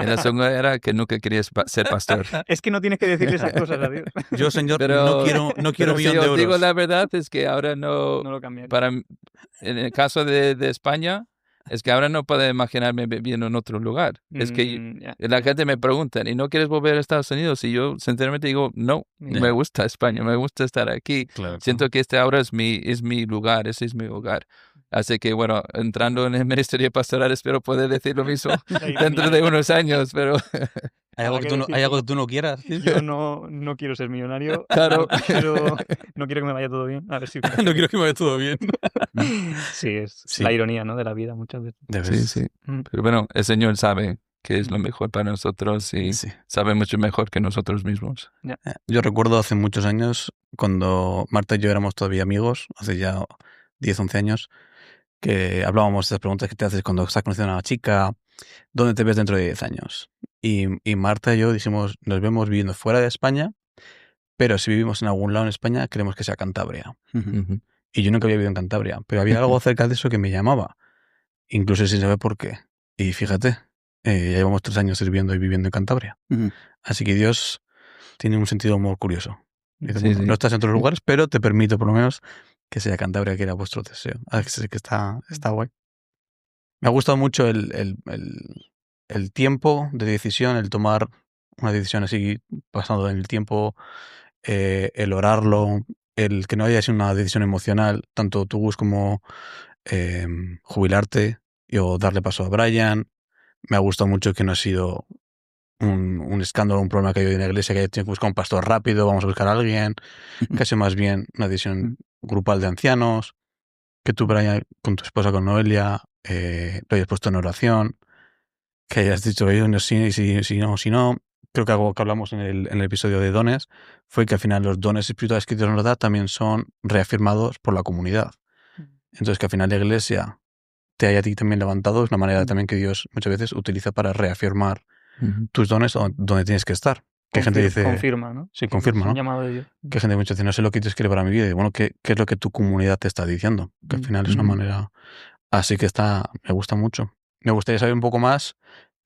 Y la segunda era que nunca quería ser pastor. Es que no tienes que decirle esas cosas a Dios. Yo, señor, Pero- no quiero Pero millón si de os euros. digo la verdad es que ahora No lo cambiaría. en el caso de España, es que ahora no puedo imaginarme viviendo en otro lugar. Es que Ya. la gente me pregunta, ¿y no quieres volver a Estados Unidos? Y yo sinceramente digo, no, Ya. me gusta España, me gusta estar aquí. Claro, Siento que este ahora es mi lugar, ese es mi hogar. Así que bueno, entrando en el ministerio pastoral espero poder decir lo mismo dentro de unos años, pero ¿Hay algo que tú no quieras? Yo no quiero ser millonario. Claro. No quiero que me vaya todo bien. A ver si... No quiero que me vaya todo bien. Sí, es Sí. la ironía, ¿no? De la vida muchas veces. sí. Mm. Pero bueno, el Señor sabe que es lo mejor para nosotros y Sí. sabe mucho mejor que nosotros mismos. Yo recuerdo hace muchos años, cuando Marta y yo éramos todavía amigos, hace ya 10, 11 años, que hablábamos de estas preguntas que te haces cuando estás conociendo a una chica, ¿dónde te ves dentro de 10 años? Y Marta y yo dijimos, nos vemos viviendo fuera de España, pero si vivimos en algún lado en España, queremos que sea Cantabria. Ujú. Y yo nunca había vivido en Cantabria, pero había algo acerca de eso que me llamaba, incluso sin saber por qué. Y fíjate, ya llevamos 3 años sirviendo y viviendo en Cantabria. Así que Dios tiene un sentido muy curioso. Dice, Sí, bueno, sí. no estás en otros lugares, pero te permito por lo menos que sea Cantabria, que era vuestro deseo. Así que está guay. Me ha gustado mucho el tiempo de decisión, el tomar una decisión así, pasando en el tiempo, el orarlo, el que no haya sido una decisión emocional, tanto tú, Gus, como jubilarte o darle paso a Brian. Me ha gustado mucho que no ha sido un escándalo, un problema que hay hoy en la iglesia, que tienes que buscar un pastor rápido, vamos a buscar a alguien, que ha sido más bien una decisión grupal de ancianos, que tú, Brian, con tu esposa, con Noelia, lo hayas puesto en oración, que hayas dicho, oye, no, si no. Creo que algo que hablamos en el episodio de dones fue que al final los dones espirituales que Dios nos da también son reafirmados por la comunidad. Entonces, que al final la iglesia te haya a ti también levantado es una manera también que Dios muchas veces utiliza para reafirmar tus dones donde tienes que estar. Que gente dice... Confirma, ¿no? Sí, confirma, Es un ¿no? llamado de Dios. Que gente muchas veces, no sé lo que Dios quiere para mi vida. Y bueno, ¿qué es lo que tu comunidad te está diciendo? Que al final es una manera... Así que me gusta mucho. Me gustaría saber un poco más,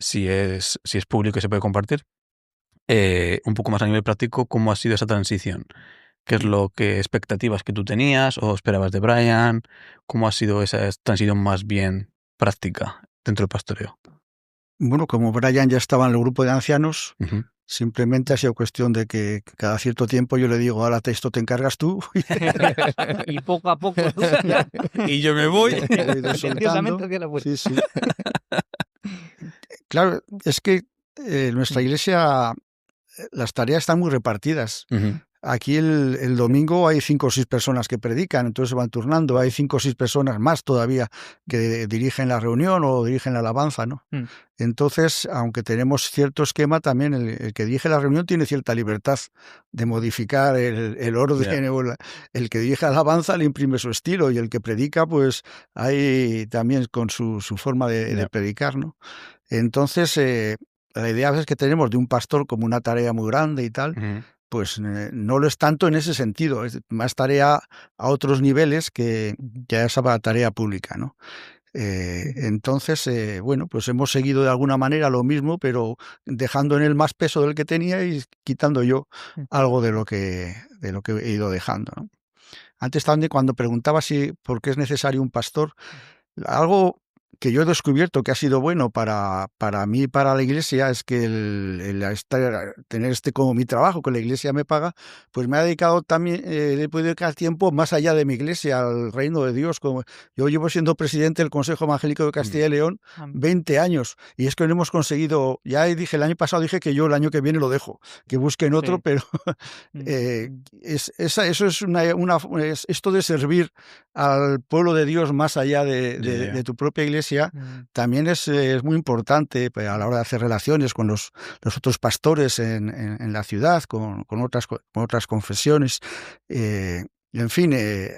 si es público y se puede compartir, un poco más a nivel práctico, cómo ha sido esa transición. ¿Qué es lo que expectativas que tú tenías o esperabas de Brian? ¿Cómo ha sido esa transición más bien práctica dentro del pastoreo? Bueno, como Brian ya estaba en el grupo de ancianos, Ujú. simplemente ha sido cuestión de que cada cierto tiempo yo le digo, ahora esto te encargas tú. Y poco a poco tú Y yo me voy. He ido silenciosamente soltando. hacia la puerta. Sí, sí. Claro, es que nuestra iglesia, las tareas están muy repartidas. Ujú. Aquí el domingo hay 5 o 6 personas que predican, entonces se van turnando. Hay 5 o 6 personas más todavía que dirigen la reunión o dirigen la alabanza, ¿no? Entonces, aunque tenemos cierto esquema, también el que dirige la reunión tiene cierta libertad de modificar el orden. Yeah. El que dirige la alabanza le imprime su estilo y el que predica, pues hay también con su forma de predicar, ¿no? Entonces, la idea es que tenemos de un pastor como una tarea muy grande y tal, pues no lo es tanto en ese sentido, es más tarea a otros niveles que esa tarea pública, ¿no? Entonces, bueno, pues hemos seguido de alguna manera lo mismo, pero dejando en él más peso del que tenía y quitando yo algo de lo que he ido dejando, ¿no? Antes también, cuando preguntaba por qué es necesario un pastor, algo que yo he descubierto que ha sido bueno para mí y para la iglesia es que tener como mi trabajo, que la iglesia me paga, pues me ha dedicado también, he podido dedicar tiempo más allá de mi iglesia, al reino de Dios. Yo llevo siendo presidente del Consejo Evangélico de Castilla y León 20 años, y es que lo hemos conseguido. Ya dije, el año pasado dije que yo el año que viene lo dejo, que busquen otro, sí. Pero eso es esto de servir al pueblo de Dios más allá de tu propia iglesia. iglesia también es muy importante a la hora de hacer relaciones con los otros pastores en la ciudad, con otras confesiones. En fin,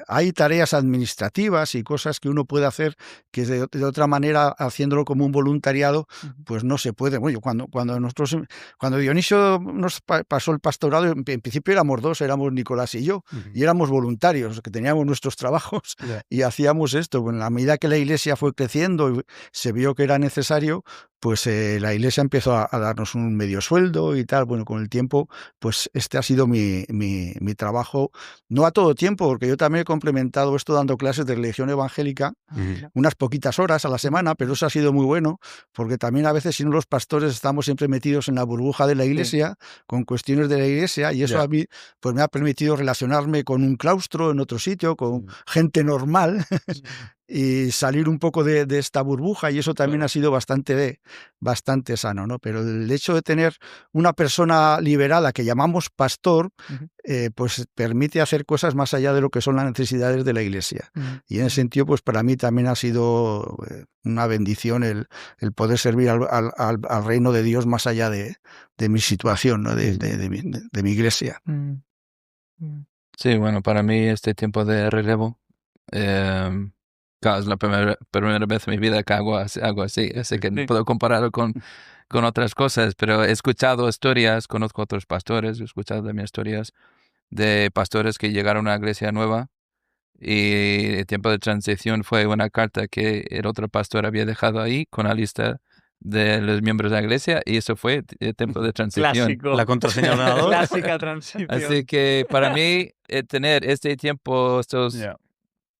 hay tareas administrativas y cosas que uno puede hacer que de otra manera, haciéndolo como un voluntariado, pues no se puede. Bueno, cuando Dionisio nos pasó el pastorado, en principio éramos dos, éramos Nicolás y yo, y éramos voluntarios, que teníamos nuestros trabajos y hacíamos esto. Bueno, en la medida que la iglesia fue creciendo y se vio que era necesario, pues la iglesia empezó a darnos un medio sueldo y tal. Bueno, con el tiempo, pues este ha sido mi trabajo, no a todo tiempo, porque yo también he complementado esto dando clases de religión evangélica, unas poquitas horas a la semana, pero eso ha sido muy bueno, porque también a veces, si no, los pastores estamos siempre metidos en la burbuja de la iglesia, con cuestiones de la iglesia, y eso a mí pues me ha permitido relacionarme con un claustro en otro sitio, con gente normal, y salir un poco de esta burbuja, y eso también ha sido bastante sano, ¿no? Pero el hecho de tener una persona liberada que llamamos pastor, pues permite hacer cosas más allá de lo que son las necesidades de la iglesia. Y en ese sentido, pues para mí también ha sido una bendición el poder servir al reino de Dios más allá de mi situación, ¿no? de mi iglesia. Sí, bueno, para mí este tiempo de relevo, claro, es la primera vez en mi vida que hago así que no puedo compararlo con otras cosas, pero he escuchado historias, conozco otros pastores, he escuchado también historias de pastores que llegaron a una iglesia nueva y el tiempo de transición fue una carta que el otro pastor había dejado ahí con la lista de los miembros de la iglesia, y eso fue el tiempo de transición. Clásico. La contraseña de ordenador. Clásica transición. Así que para mí, tener este tiempo, estos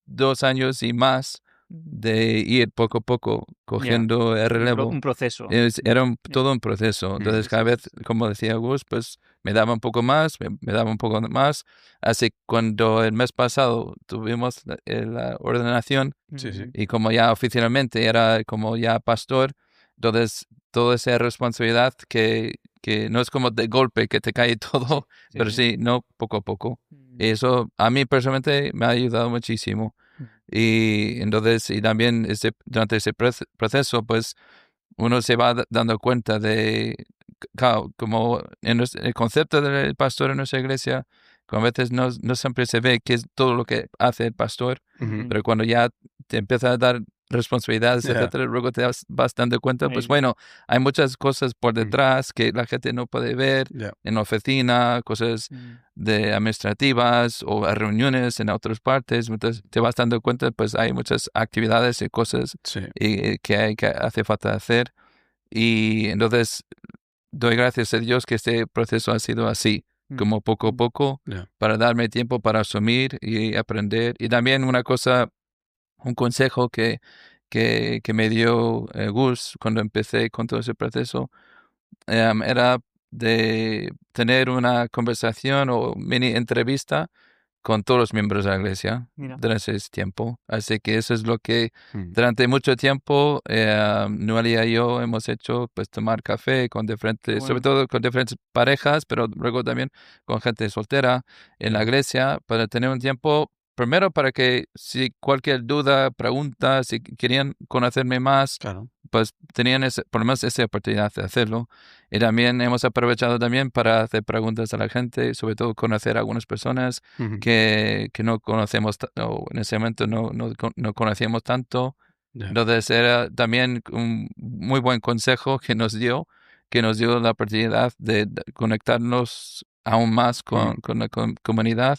2 años y más, de ir poco a poco cogiendo el relevo. Un proceso. Era todo un proceso. Entonces, cada vez, como decía Gus, pues me daba un poco más, me daba un poco más. Así que cuando el mes pasado tuvimos la ordenación, y como ya oficialmente era como ya pastor, entonces toda esa responsabilidad que no es como de golpe que te cae todo, pero sí, no, poco a poco. Y eso a mí personalmente me ha ayudado muchísimo. Y entonces, y también durante ese proceso, pues uno se va dando cuenta de, claro, como en el concepto del pastor en nuestra iglesia, como a veces no siempre se ve qué es todo lo que hace el pastor, pero cuando ya te empieza a dar responsabilidades, etcétera, luego te vas dando cuenta, pues bueno, hay muchas cosas por detrás que la gente no puede ver en la oficina, cosas de administrativas o a reuniones en otras partes. Entonces te vas dando cuenta, pues hay muchas actividades y cosas que hace falta hacer. Y entonces doy gracias a Dios que este proceso ha sido así, como poco a poco, para darme tiempo para asumir y aprender. Y también un consejo que me dio Gus cuando empecé con todo ese proceso, era de tener una conversación o mini entrevista con todos los miembros de la iglesia durante ese tiempo. Así que eso es lo que durante mucho tiempo Noelia y yo hemos hecho, pues tomar café con sobre todo con diferentes parejas, pero luego también con gente soltera en la iglesia, para tener un tiempo. Primero, para que si cualquier duda, pregunta, si querían conocerme más, pues tenían por lo menos esa oportunidad de hacerlo. Y también hemos aprovechado también para hacer preguntas a la gente, sobre todo conocer a algunas personas que no conocemos, o en ese momento no conocíamos tanto. Entonces era también un muy buen consejo que nos dio la oportunidad de conectarnos aún más con la comunidad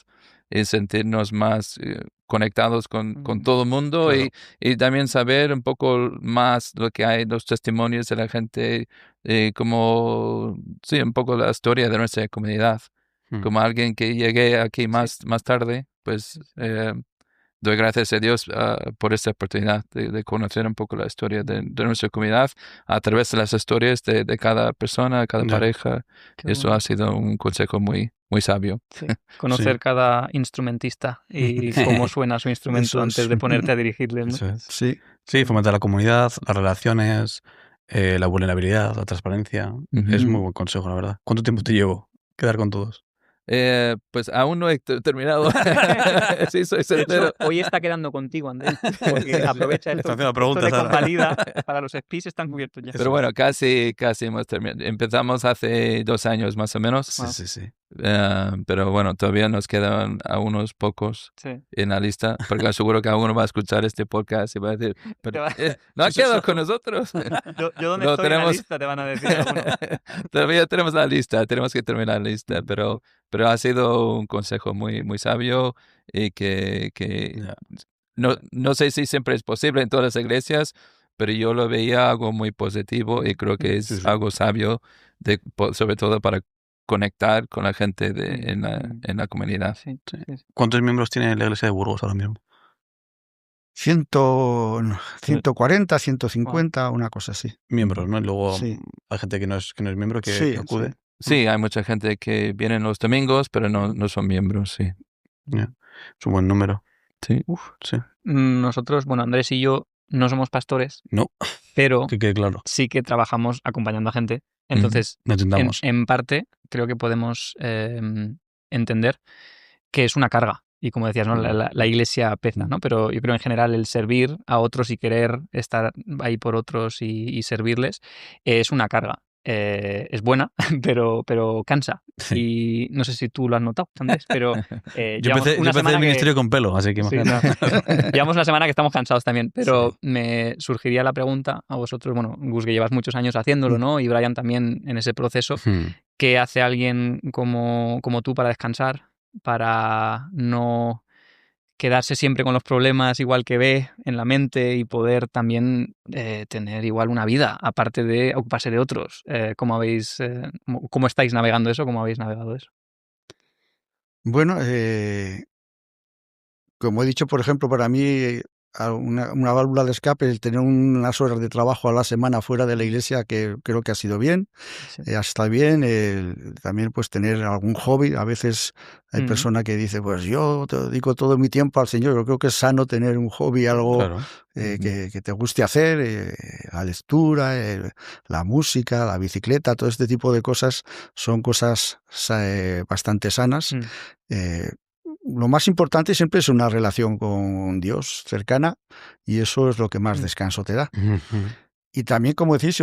y sentirnos más conectados con todo el mundo, y también saber un poco más lo que hay, los testimonios de la gente, como, sí, un poco la historia de nuestra comunidad. Como alguien que llegué aquí más tarde, pues doy gracias a Dios por esta oportunidad de conocer un poco la historia de nuestra comunidad a través de las historias de cada persona, cada pareja. Eso ha sido un consejo muy, muy sabio. Sí. Conocer cada instrumentista y cómo suena su instrumento antes de ponerte a dirigirle, ¿no? Sí, fomentar la comunidad, las relaciones, la vulnerabilidad, la transparencia. Es muy buen consejo, la verdad. ¿Cuánto tiempo te llevó quedar con todos? Pues aún no he terminado. Sí, soy soltero. Hoy está quedando contigo, Andrés, porque aprovecha esto. Está haciendo preguntas Esto de ahora. convalida para los SPIs están cubiertos ya. Pero bueno, casi hemos terminado. Empezamos hace 2 años más o menos. Sí. Pero bueno, todavía nos quedan a unos pocos Sí. en la lista, porque seguro que alguno va a escuchar este podcast y va a decir, pero, ¿no ha Sí, quedado con nosotros? Yo donde No, estoy en la tenemos- lista te van a decir alguno. Todavía tenemos la lista, tenemos que terminar la lista, pero ha sido un consejo muy, muy sabio y que Ya. no sé si siempre es posible en todas las iglesias, pero yo lo veía algo muy positivo y creo que es Sí. algo sabio, sobre todo para conectar con la gente en la comunidad. Sí. ¿Cuántos miembros tiene la iglesia de Burgos ahora mismo? 140, 150, una cosa así. Miembros, ¿no? Y luego Sí. hay gente que no es miembro que Sí, acude. Sí, hay mucha gente que viene los domingos, pero no son miembros, sí. Ya. Es un buen número. Sí. Sí. Nosotros, bueno, Andrés y yo no somos pastores, No, pero que quede claro. sí que trabajamos acompañando a gente. Entonces, No entendamos. en parte, creo que podemos entender que es una carga. Y como decías, ¿no? la iglesia pesa, ¿no? Pero yo creo en general el servir a otros y querer estar ahí por otros y servirles es una carga. Es buena, pero cansa. Sí. Y no sé si tú lo has notado, Andrés, pero Yo empecé el ministerio con pelo, así que Sí, imagínate. llevamos una semana que estamos cansados también, pero me surgiría la pregunta a vosotros, bueno, Gus, que llevas muchos años haciéndolo, ¿no? Y Brian también en ese proceso. ¿Qué hace alguien como tú para descansar? Para no quedarse siempre con los problemas igual que ve en la mente y poder también tener igual una vida, aparte de ocuparse de otros. ¿Cómo estáis navegando eso? ¿Cómo habéis navegado eso? Bueno, como he dicho, por ejemplo, para mí una válvula de escape, el tener unas horas de trabajo a la semana fuera de la iglesia, que creo que ha sido bien, está bien. También pues tener algún hobby. A veces hay personas que dicen, pues yo te dedico todo mi tiempo al Señor. Yo creo que es sano tener un hobby, algo Claro. que te guste hacer, la lectura, la música, la bicicleta, todo este tipo de cosas son cosas bastante sanas. Lo más importante siempre es una relación con Dios cercana, y eso es lo que más descanso te da. Y también, como decís,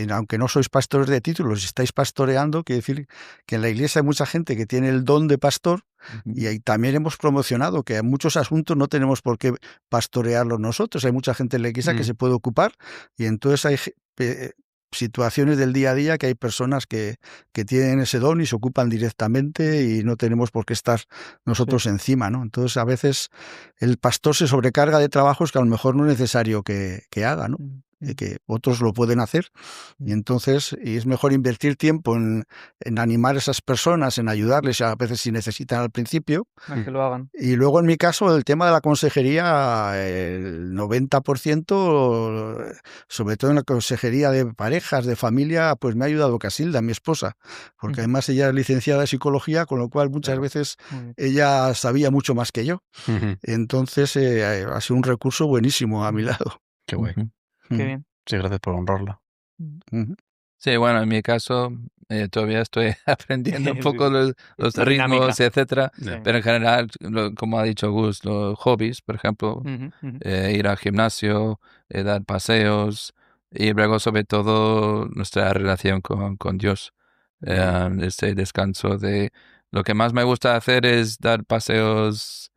aunque no sois pastores de títulos, si estáis pastoreando, quiere decir que en la iglesia hay mucha gente que tiene el don de pastor, y ahí también hemos promocionado que en muchos asuntos no tenemos por qué pastorearlos nosotros. Hay mucha gente en la iglesia que se puede ocupar, y entonces hay situaciones del día a día que hay personas que tienen ese don y se ocupan directamente, y no tenemos por qué estar nosotros encima, ¿no? Entonces, a veces el pastor se sobrecarga de trabajos que a lo mejor no es necesario que haga, ¿no? Que otros lo pueden hacer, y entonces es mejor invertir tiempo en animar a esas personas, en ayudarles a veces si necesitan al principio, a que lo hagan. Y luego en mi caso el tema de la consejería, el 90%, sobre todo en la consejería de parejas, de familia, pues me ha ayudado Casilda, mi esposa, porque además ella es licenciada en psicología, con lo cual muchas veces ella sabía mucho más que yo. Entonces ha sido un recurso buenísimo a mi lado. Qué guay. Qué bien. Sí, gracias por honrarla. Sí, bueno, en mi caso todavía estoy aprendiendo un poco los ritmos, etcétera, pero en general, como ha dicho Gus, los hobbies, por ejemplo, ir al gimnasio, dar paseos, y luego sobre todo nuestra relación con Dios. Este descanso de... Lo que más me gusta hacer es dar paseos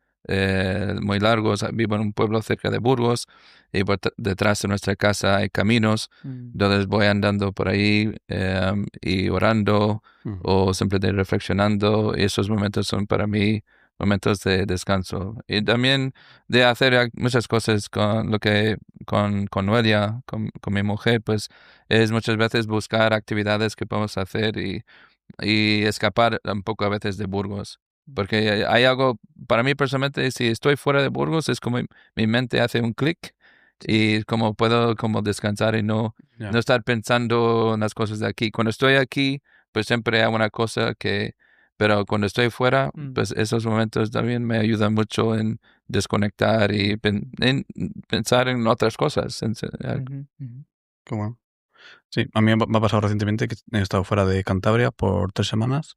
muy largos. Vivo en un pueblo cerca de Burgos, y detrás de nuestra casa hay caminos donde voy andando por ahí y orando o simplemente reflexionando, y esos momentos son para mí momentos de descanso. Y también de hacer muchas cosas con Noelia, con mi mujer, pues es muchas veces buscar actividades que podemos hacer y escapar un poco a veces de Burgos. Porque hay algo, para mí personalmente, si estoy fuera de Burgos, es como mi mente hace un clic, y como puedo como descansar y no estar pensando en las cosas de aquí. Cuando estoy aquí, pues siempre hago una cosa pero cuando estoy fuera, pues esos momentos también me ayudan mucho en desconectar y en pensar en otras cosas. Qué bueno. Sí, a mí me ha pasado recientemente que he estado fuera de Cantabria por 3 semanas,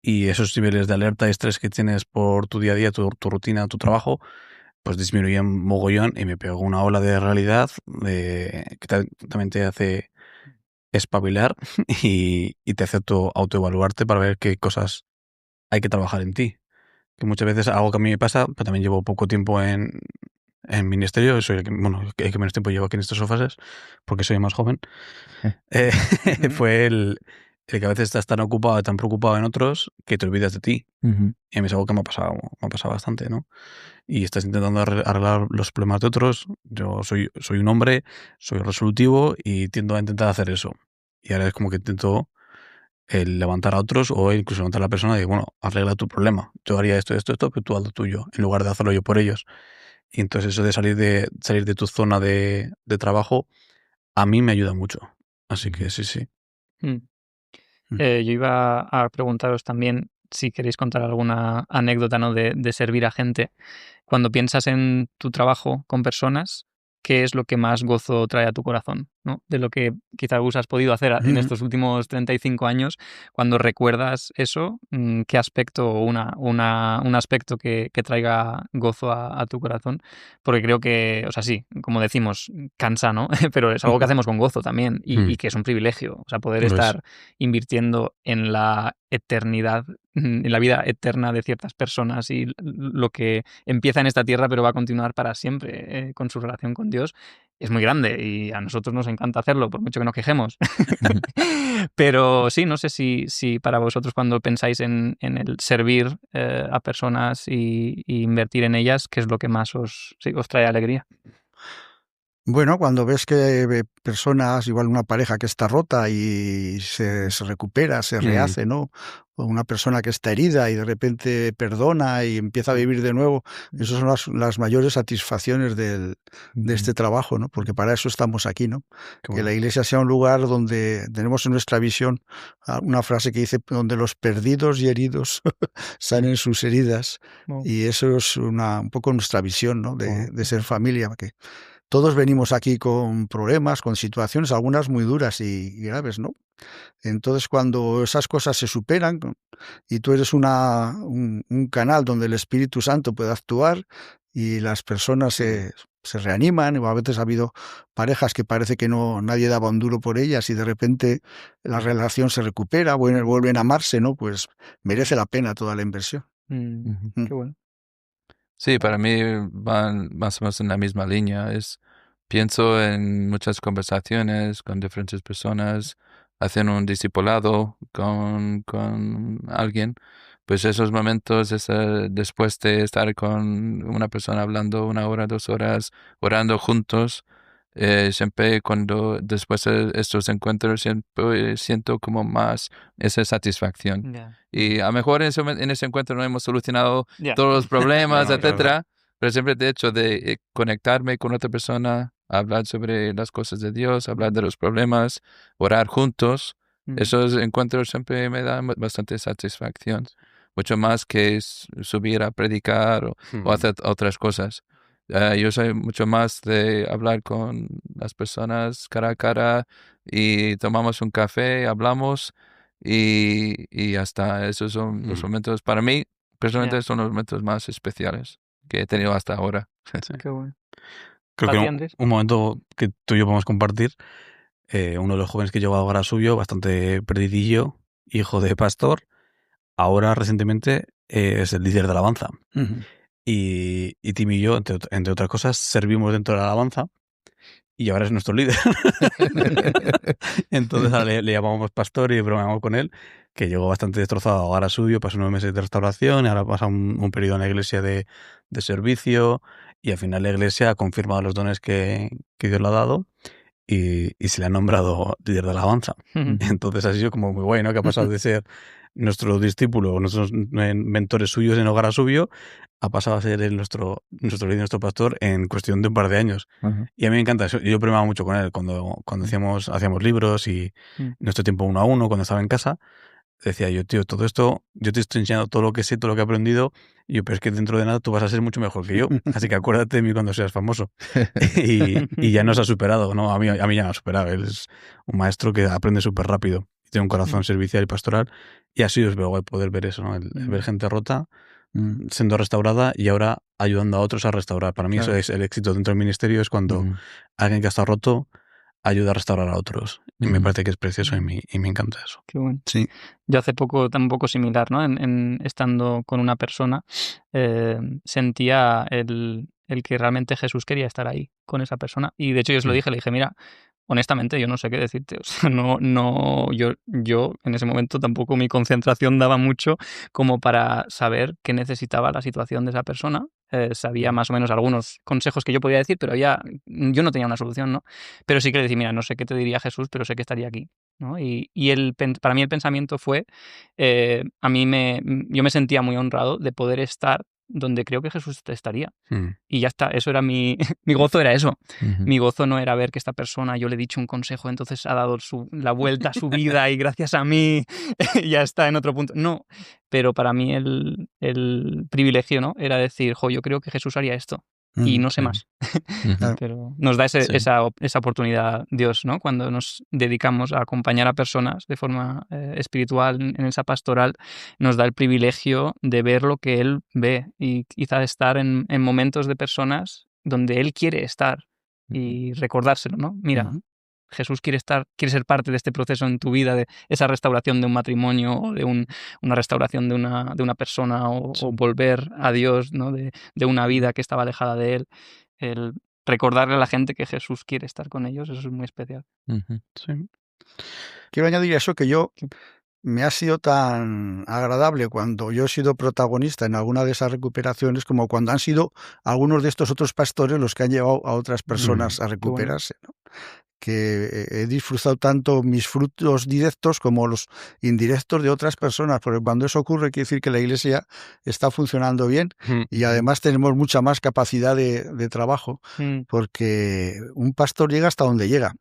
y esos niveles de alerta y estrés que tienes por tu día a día, tu rutina, tu trabajo, pues disminuyen mogollón y me pegó una ola de realidad que también te hace espabilar y te hace autoevaluarte para ver qué cosas hay que trabajar en ti. Que muchas veces algo que a mí me pasa, pero también llevo poco tiempo en ministerio, soy el que menos tiempo llevo aquí en estas fases, porque soy más joven, fue el que a veces estás tan ocupado, tan preocupado en otros, que te olvidas de ti. Y a mí es algo que me ha pasado bastante, ¿no? Y estás intentando arreglar los problemas de otros. Yo soy un hombre, soy resolutivo y tiendo a intentar hacer eso. Y ahora es como que intento levantar a otros o incluso levantar a la persona y digo, bueno, arregla tu problema. Yo haría esto, pero tú haz lo tuyo, en lugar de hacerlo yo por ellos. Y entonces eso de salir de tu zona de trabajo, a mí me ayuda mucho. Así que sí. Yo iba a preguntaros también si queréis contar alguna anécdota, ¿no? de servir a gente. Cuando piensas en tu trabajo con personas, ¿qué es lo que más gozo trae a tu corazón, ¿no? De lo que quizá Gus has podido hacer en estos últimos 35 años, cuando recuerdas eso, ¿qué aspecto o un aspecto que traiga gozo a tu corazón? Porque creo que, o sea, sí, como decimos, cansa, ¿no? Pero es algo que hacemos con gozo también y que es un privilegio, o sea, poder estar invirtiendo en la eternidad, en la vida eterna de ciertas personas y lo que empieza en esta tierra pero va a continuar para siempre con su relación con Dios, es muy grande y a nosotros nos encanta hacerlo, por mucho que nos quejemos. Pero sí, no sé si para vosotros cuando pensáis en el servir a personas y invertir en ellas, ¿qué es lo que más os trae alegría? Bueno, cuando ves que personas, igual una pareja que está rota y se recupera, se rehace, ¿no? O una persona que está herida y de repente perdona y empieza a vivir de nuevo, esas son las mayores satisfacciones de este trabajo, ¿no? Porque para eso estamos aquí, ¿no? Que la iglesia sea un lugar donde tenemos en nuestra visión una frase que dice, donde los perdidos y heridos sanen sus heridas. Y eso es un poco nuestra visión, ¿no? De ser familia, que todos venimos aquí con problemas, con situaciones, algunas muy duras y graves, ¿no? Entonces, cuando esas cosas se superan y tú eres un canal donde el Espíritu Santo puede actuar y las personas se reaniman, o a veces ha habido parejas que parece que nadie daba un duro por ellas y de repente la relación se recupera, vuelven a amarse, ¿no? Pues merece la pena toda la inversión. Qué bueno. Sí, para mí van más o menos en la misma línea. Pienso en muchas conversaciones con diferentes personas, haciendo un discipulado con alguien. Pues esos momentos, después de estar con una persona hablando 1 hora, 2 horas, orando juntos, siempre después de estos encuentros siempre siento como más esa satisfacción. Y a lo mejor en ese encuentro no hemos solucionado todos los problemas, etcétera, pero siempre el hecho de conectarme con otra persona, hablar sobre las cosas de Dios, hablar de los problemas, orar juntos, esos encuentros siempre me dan bastante satisfacción, mucho más que subir a predicar o hacer otras cosas. Yo soy mucho más de hablar con las personas cara a cara y tomamos un café, hablamos y hasta esos son los momentos, para mí, personalmente son los momentos más especiales que he tenido hasta ahora. Sí. Qué bueno. Creo que un momento que tú y yo podemos compartir, uno de los jóvenes que llevo ahora suyo, bastante perdidillo, hijo de pastor, ahora recientemente es el líder de alabanza. Y Tim y yo, entre otras cosas, servimos dentro de la alabanza y ahora es nuestro líder. Entonces ahora le llamamos pastor y bromeamos con él, que llegó bastante destrozado ahora suyo, pasó 9 meses de restauración y ahora pasa un periodo en la iglesia de servicio y al final la iglesia ha confirmado los dones que Dios le ha dado y se le ha nombrado líder de alabanza. Entonces ha sido como muy guay, ¿no? Que ha pasado de ser nuestro discípulo, nuestros mentores suyos en Hogar Suyo, ha pasado a ser nuestro líder, nuestro pastor en cuestión de un par de años. Y a mí me encanta eso. Yo premiaba mucho con él cuando hacíamos libros y nuestro tiempo 1 a 1, cuando estaba en casa. Decía yo, tío, todo esto, yo te estoy enseñando todo lo que sé, todo lo que he aprendido, y yo, pero es que dentro de nada tú vas a ser mucho mejor que yo, así que acuérdate de mí cuando seas famoso. y ya nos ha superado, ¿no? A mí ya me ha superado, él es un maestro que aprende súper rápido. tiene un corazón servicial y pastoral, y así os veo guay poder ver eso, ¿no? El ver gente rota, siendo restaurada y ahora ayudando a otros a restaurar. Para mí eso es el éxito dentro del ministerio, es cuando alguien que está roto ayuda a restaurar a otros. Y me parece que es precioso y me encanta eso. Qué bueno. Sí. Yo hace poco, un poco similar, ¿no? Estando con una persona, sentía el que realmente Jesús quería estar ahí con esa persona. Y de hecho yo os lo dije, le dije, mira, honestamente yo no sé qué decirte. O sea, yo en ese momento tampoco mi concentración daba mucho como para saber qué necesitaba la situación de esa persona. Sabía más o menos algunos consejos que yo podía decir, pero yo no tenía una solución, ¿no? Pero sí que le decía, mira, no sé qué te diría Jesús, pero sé que estaría aquí, ¿no? Y para mí el pensamiento fue, yo me sentía muy honrado de poder estar donde creo que Jesús estaría. Y ya está, eso era mi gozo, era eso. Mi gozo no era ver que esta persona, yo le he dicho un consejo, entonces ha dado la vuelta a su vida y gracias a mí ya está en otro punto. No, pero para mí el privilegio, ¿no? Era decir, yo creo que Jesús haría esto. Y no sé más. Pero nos da esa oportunidad Dios, ¿no? Cuando nos dedicamos a acompañar a personas de forma espiritual en esa pastoral, nos da el privilegio de ver lo que Él ve y quizá estar en momentos de personas donde Él quiere estar y recordárselo, ¿no? Mira, Jesús quiere ser parte de este proceso en tu vida, de esa restauración de un matrimonio, o de una restauración de una persona, o volver a Dios, ¿no? De una vida que estaba alejada de Él. El recordarle a la gente que Jesús quiere estar con ellos, eso es muy especial. Sí. Quiero añadir eso, que me ha sido tan agradable cuando yo he sido protagonista en alguna de esas recuperaciones como cuando han sido algunos de estos otros pastores los que han llevado a otras personas a recuperarse, ¿no? Que he disfrutado tanto mis frutos directos como los indirectos de otras personas, porque cuando eso ocurre quiere decir que la Iglesia está funcionando bien y además tenemos mucha más capacidad de trabajo, porque un pastor llega hasta donde llega.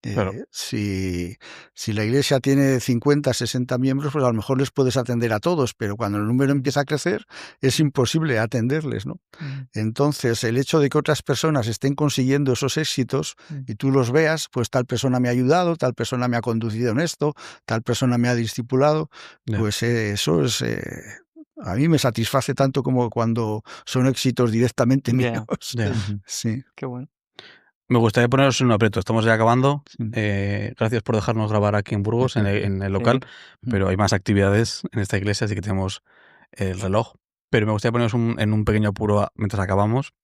Claro. Si la Iglesia tiene 50, 60 miembros, pues a lo mejor les puedes atender a todos, pero cuando el número empieza a crecer es imposible atenderles, ¿no? Entonces, el hecho de que otras personas estén consiguiendo esos éxitos y tú los veas, pues tal persona me ha ayudado, tal persona me ha conducido en esto, tal persona me ha discipulado, pues eso es... a mí me satisface tanto como cuando son éxitos directamente míos. Sí. Qué bueno. Me gustaría poneros en un aprieto. Estamos ya acabando. Gracias por dejarnos grabar aquí en Burgos, en el local, pero hay más actividades en esta iglesia, así que tenemos el reloj. Pero me gustaría poneros en un pequeño apuro mientras acabamos.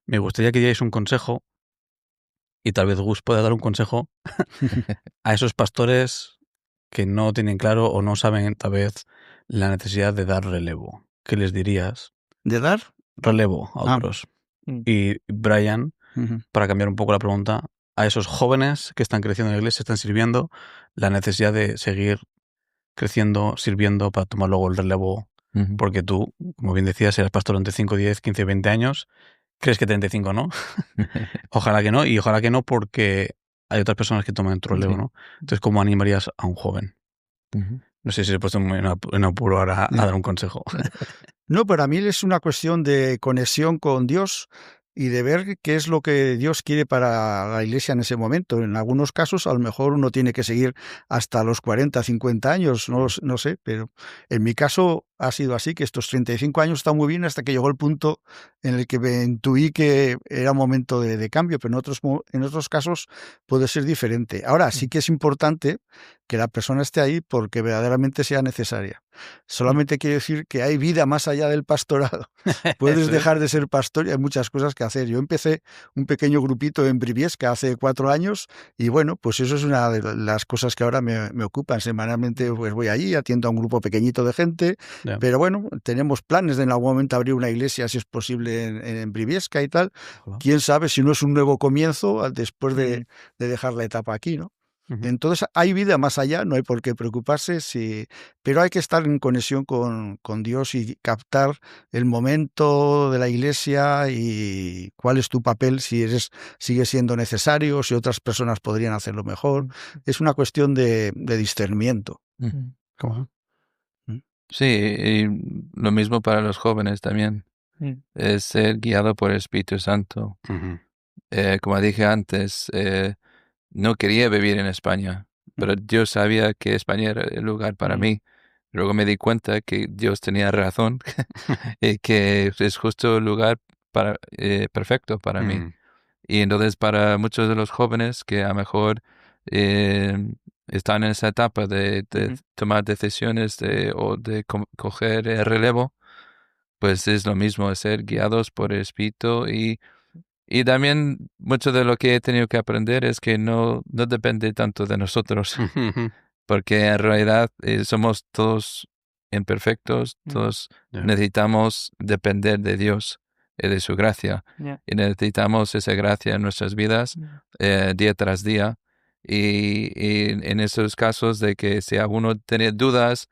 Me gustaría que dierais un consejo, y tal vez Gus pueda dar un consejo a esos pastores que no tienen claro o no saben tal vez la necesidad de dar relevo. ¿Qué les dirías? ¿De dar? Relevo a otros. Y Brian, para cambiar un poco la pregunta, a esos jóvenes que están creciendo en la iglesia, están sirviendo, la necesidad de seguir creciendo, sirviendo para tomar luego el relevo, porque tú, como bien decías, eras pastor durante 5, 10, 15, 20 años, crees que 35 no, ojalá que no, y ojalá que no porque hay otras personas que toman tu relevo, ¿no? Entonces, ¿cómo animarías a un joven? No sé si se he puesto en apuro ahora a dar un consejo. No, para mí es una cuestión de conexión con Dios y de ver qué es lo que Dios quiere para la Iglesia en ese momento. En algunos casos, a lo mejor uno tiene que seguir hasta los 40, 50 años, no sé, pero en mi caso ha sido así, que estos 35 años están muy bien hasta que llegó el punto en el que me intuí que era momento de cambio, pero en otros casos puede ser diferente. Ahora, sí que es importante que la persona esté ahí porque verdaderamente sea necesaria. Solamente quiero decir que hay vida más allá del pastorado. Puedes dejar de ser pastor y hay muchas cosas que hacer. Yo empecé un pequeño grupito en Briviesca hace 4 años y bueno, pues eso es una de las cosas que ahora me ocupan. Semanalmente pues voy allí, atiendo a un grupo pequeñito de gente, pero bueno, tenemos planes de en algún momento abrir una iglesia, si es posible, en Briviesca y tal. Quién sabe si no es un nuevo comienzo después de dejar la etapa aquí, ¿no? Entonces hay vida más allá, no hay por qué preocuparse, pero hay que estar en conexión con Dios y captar el momento de la iglesia y cuál es tu papel, si sigue siendo necesario, si otras personas podrían hacerlo mejor. Es una cuestión de discernimiento. ¿Cómo? Sí, y lo mismo para los jóvenes también. Es ser guiado por el Espíritu Santo. Como dije antes, no quería vivir en España. pero yo sabía que España era el lugar para mí. Luego me di cuenta que Dios tenía razón y que es justo el lugar perfecto para mí. Y entonces para muchos de los jóvenes que a lo mejor están en esa etapa de tomar decisiones o de coger el relevo, pues es lo mismo, ser guiados por el Espíritu. Y también mucho de lo que he tenido que aprender es que no depende tanto de nosotros, porque en realidad somos todos imperfectos, todos necesitamos depender de Dios y de su gracia. Y necesitamos esa gracia en nuestras vidas día tras día. Y en esos casos de que si alguno tiene dudas,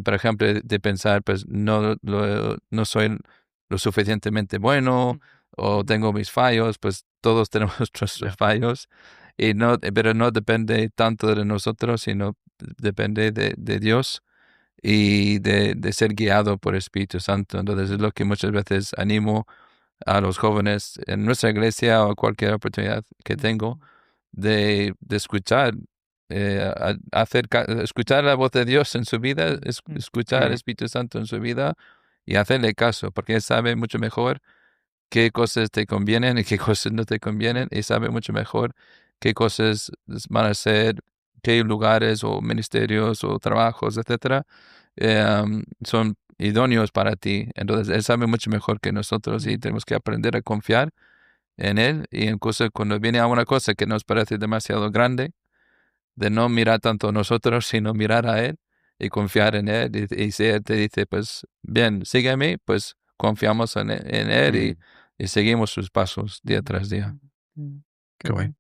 por ejemplo, de pensar, pues no soy lo suficientemente bueno, o tengo mis fallos, pues todos tenemos nuestros fallos, pero no depende tanto de nosotros, sino depende de Dios y de ser guiado por el Espíritu Santo. Entonces es lo que muchas veces animo a los jóvenes en nuestra iglesia o cualquier oportunidad que tengo de escuchar, escuchar la voz de Dios en su vida, escuchar al Espíritu Santo en su vida y hacerle caso, porque Él sabe mucho mejor qué cosas te convienen y qué cosas no te convienen, y sabe mucho mejor qué cosas van a ser, qué lugares o ministerios o trabajos, etcétera, son idóneos para ti. Entonces, Él sabe mucho mejor que nosotros y tenemos que aprender a confiar en Él. Y incluso cuando viene a una cosa que nos parece demasiado grande, de no mirar tanto a nosotros, sino mirar a Él y confiar en Él. Y si Él te dice, pues, bien, sígueme, pues confiamos en Él y seguimos sus pasos día tras día. Qué guay.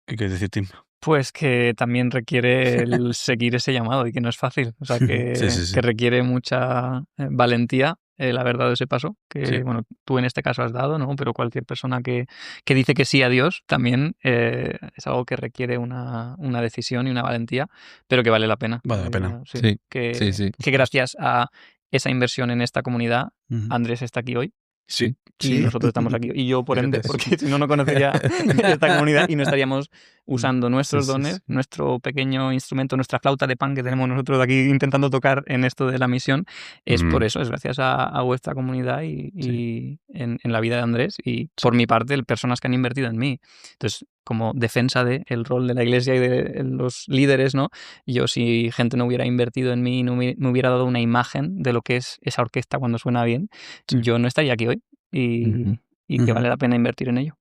¿Qué quieres decir, Tim? Pues que también requiere el seguir ese llamado y que no es fácil. O sea, que, Sí. que requiere mucha valentía el haber dado ese paso, que bueno, tú en este caso has dado, ¿no? Pero cualquier persona que dice que sí a Dios también es algo que requiere una decisión y una valentía, pero que vale la pena. Vale la pena. Sí. Que gracias a esa inversión en esta comunidad, Andrés está aquí hoy. Sí. Y nosotros estamos aquí. Y yo, por ende, porque si no conocería esta comunidad y no estaríamos usando nuestros dones, nuestro pequeño instrumento, nuestra flauta de pan que tenemos nosotros aquí intentando tocar en esto de la misión. Es por eso, es gracias a vuestra comunidad y en la vida de Andrés y por mi parte, personas que han invertido en mí. Entonces, como defensa del rol de la iglesia y de los líderes, ¿no? Yo, si gente no hubiera invertido en mí, no me hubiera dado una imagen de lo que es esa orquesta cuando suena bien, yo no estaría aquí hoy. Y que vale la pena invertir en ello.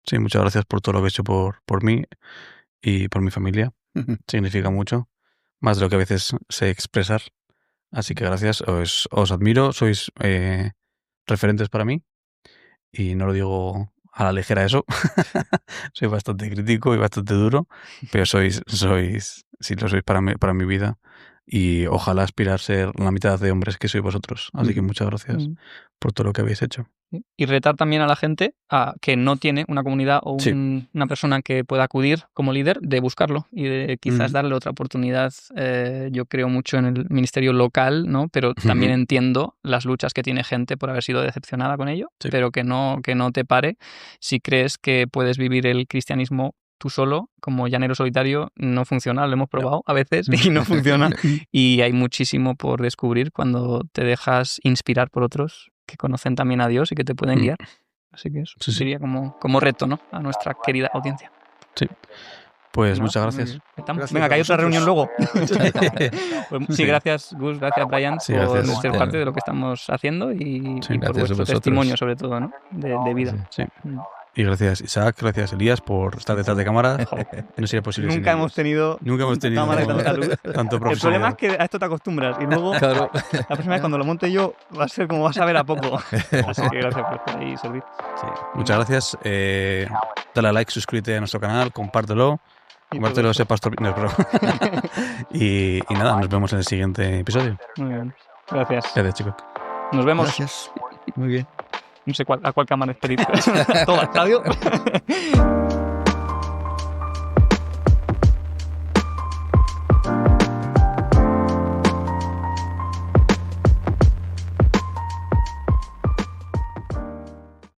Sí, muchas gracias por todo lo que he hecho por mí y por mi familia. Significa mucho, más de lo que a veces sé expresar. Así que gracias, os admiro, sois referentes para mí y no lo digo a la ligera eso. Soy bastante crítico y bastante duro, pero sí lo sois para mi vida. Y ojalá aspirar a ser la mitad de hombres que sois vosotros. Así que muchas gracias por todo lo que habéis hecho. Y retar también a la gente a que no tiene una comunidad o una persona que pueda acudir como líder, de buscarlo y de quizás darle otra oportunidad. Yo creo mucho en el ministerio local, ¿no? Pero también entiendo las luchas que tiene gente por haber sido decepcionada con ello, pero que no te pare. Si crees que puedes vivir el cristianismo tú solo, como llanero solitario, no funciona, lo hemos probado a veces y no funciona. Y hay muchísimo por descubrir cuando te dejas inspirar por otros que conocen también a Dios y que te pueden guiar. Así que eso sería como reto, ¿no? A nuestra querida audiencia. Sí. Pues muchas gracias. Venga, que hay otra reunión luego. Pues, gracias Gus, gracias Brian por ser parte de lo que estamos haciendo y por vuestro testimonio sobre todo, ¿no? De vida. Sí. Y gracias Isaac, gracias Elías por estar detrás de cámara. No sería posible Nunca hemos tenido cámara y tanta luz. El problema es que a esto te acostumbras y luego la próxima vez cuando lo monte yo va a ser como vas a ver a poco. Así que gracias por estar ahí y servir. Sí. Muchas gracias. Dale a like, suscríbete a nuestro canal, compártelo. Compártelo ese pastor. No, y nada, nos vemos en el siguiente episodio. Muy bien. Gracias. Gracias, chicos. Nos vemos. Gracias. Muy bien. No sé a cuál cámara es pedir. Toma, Claudio.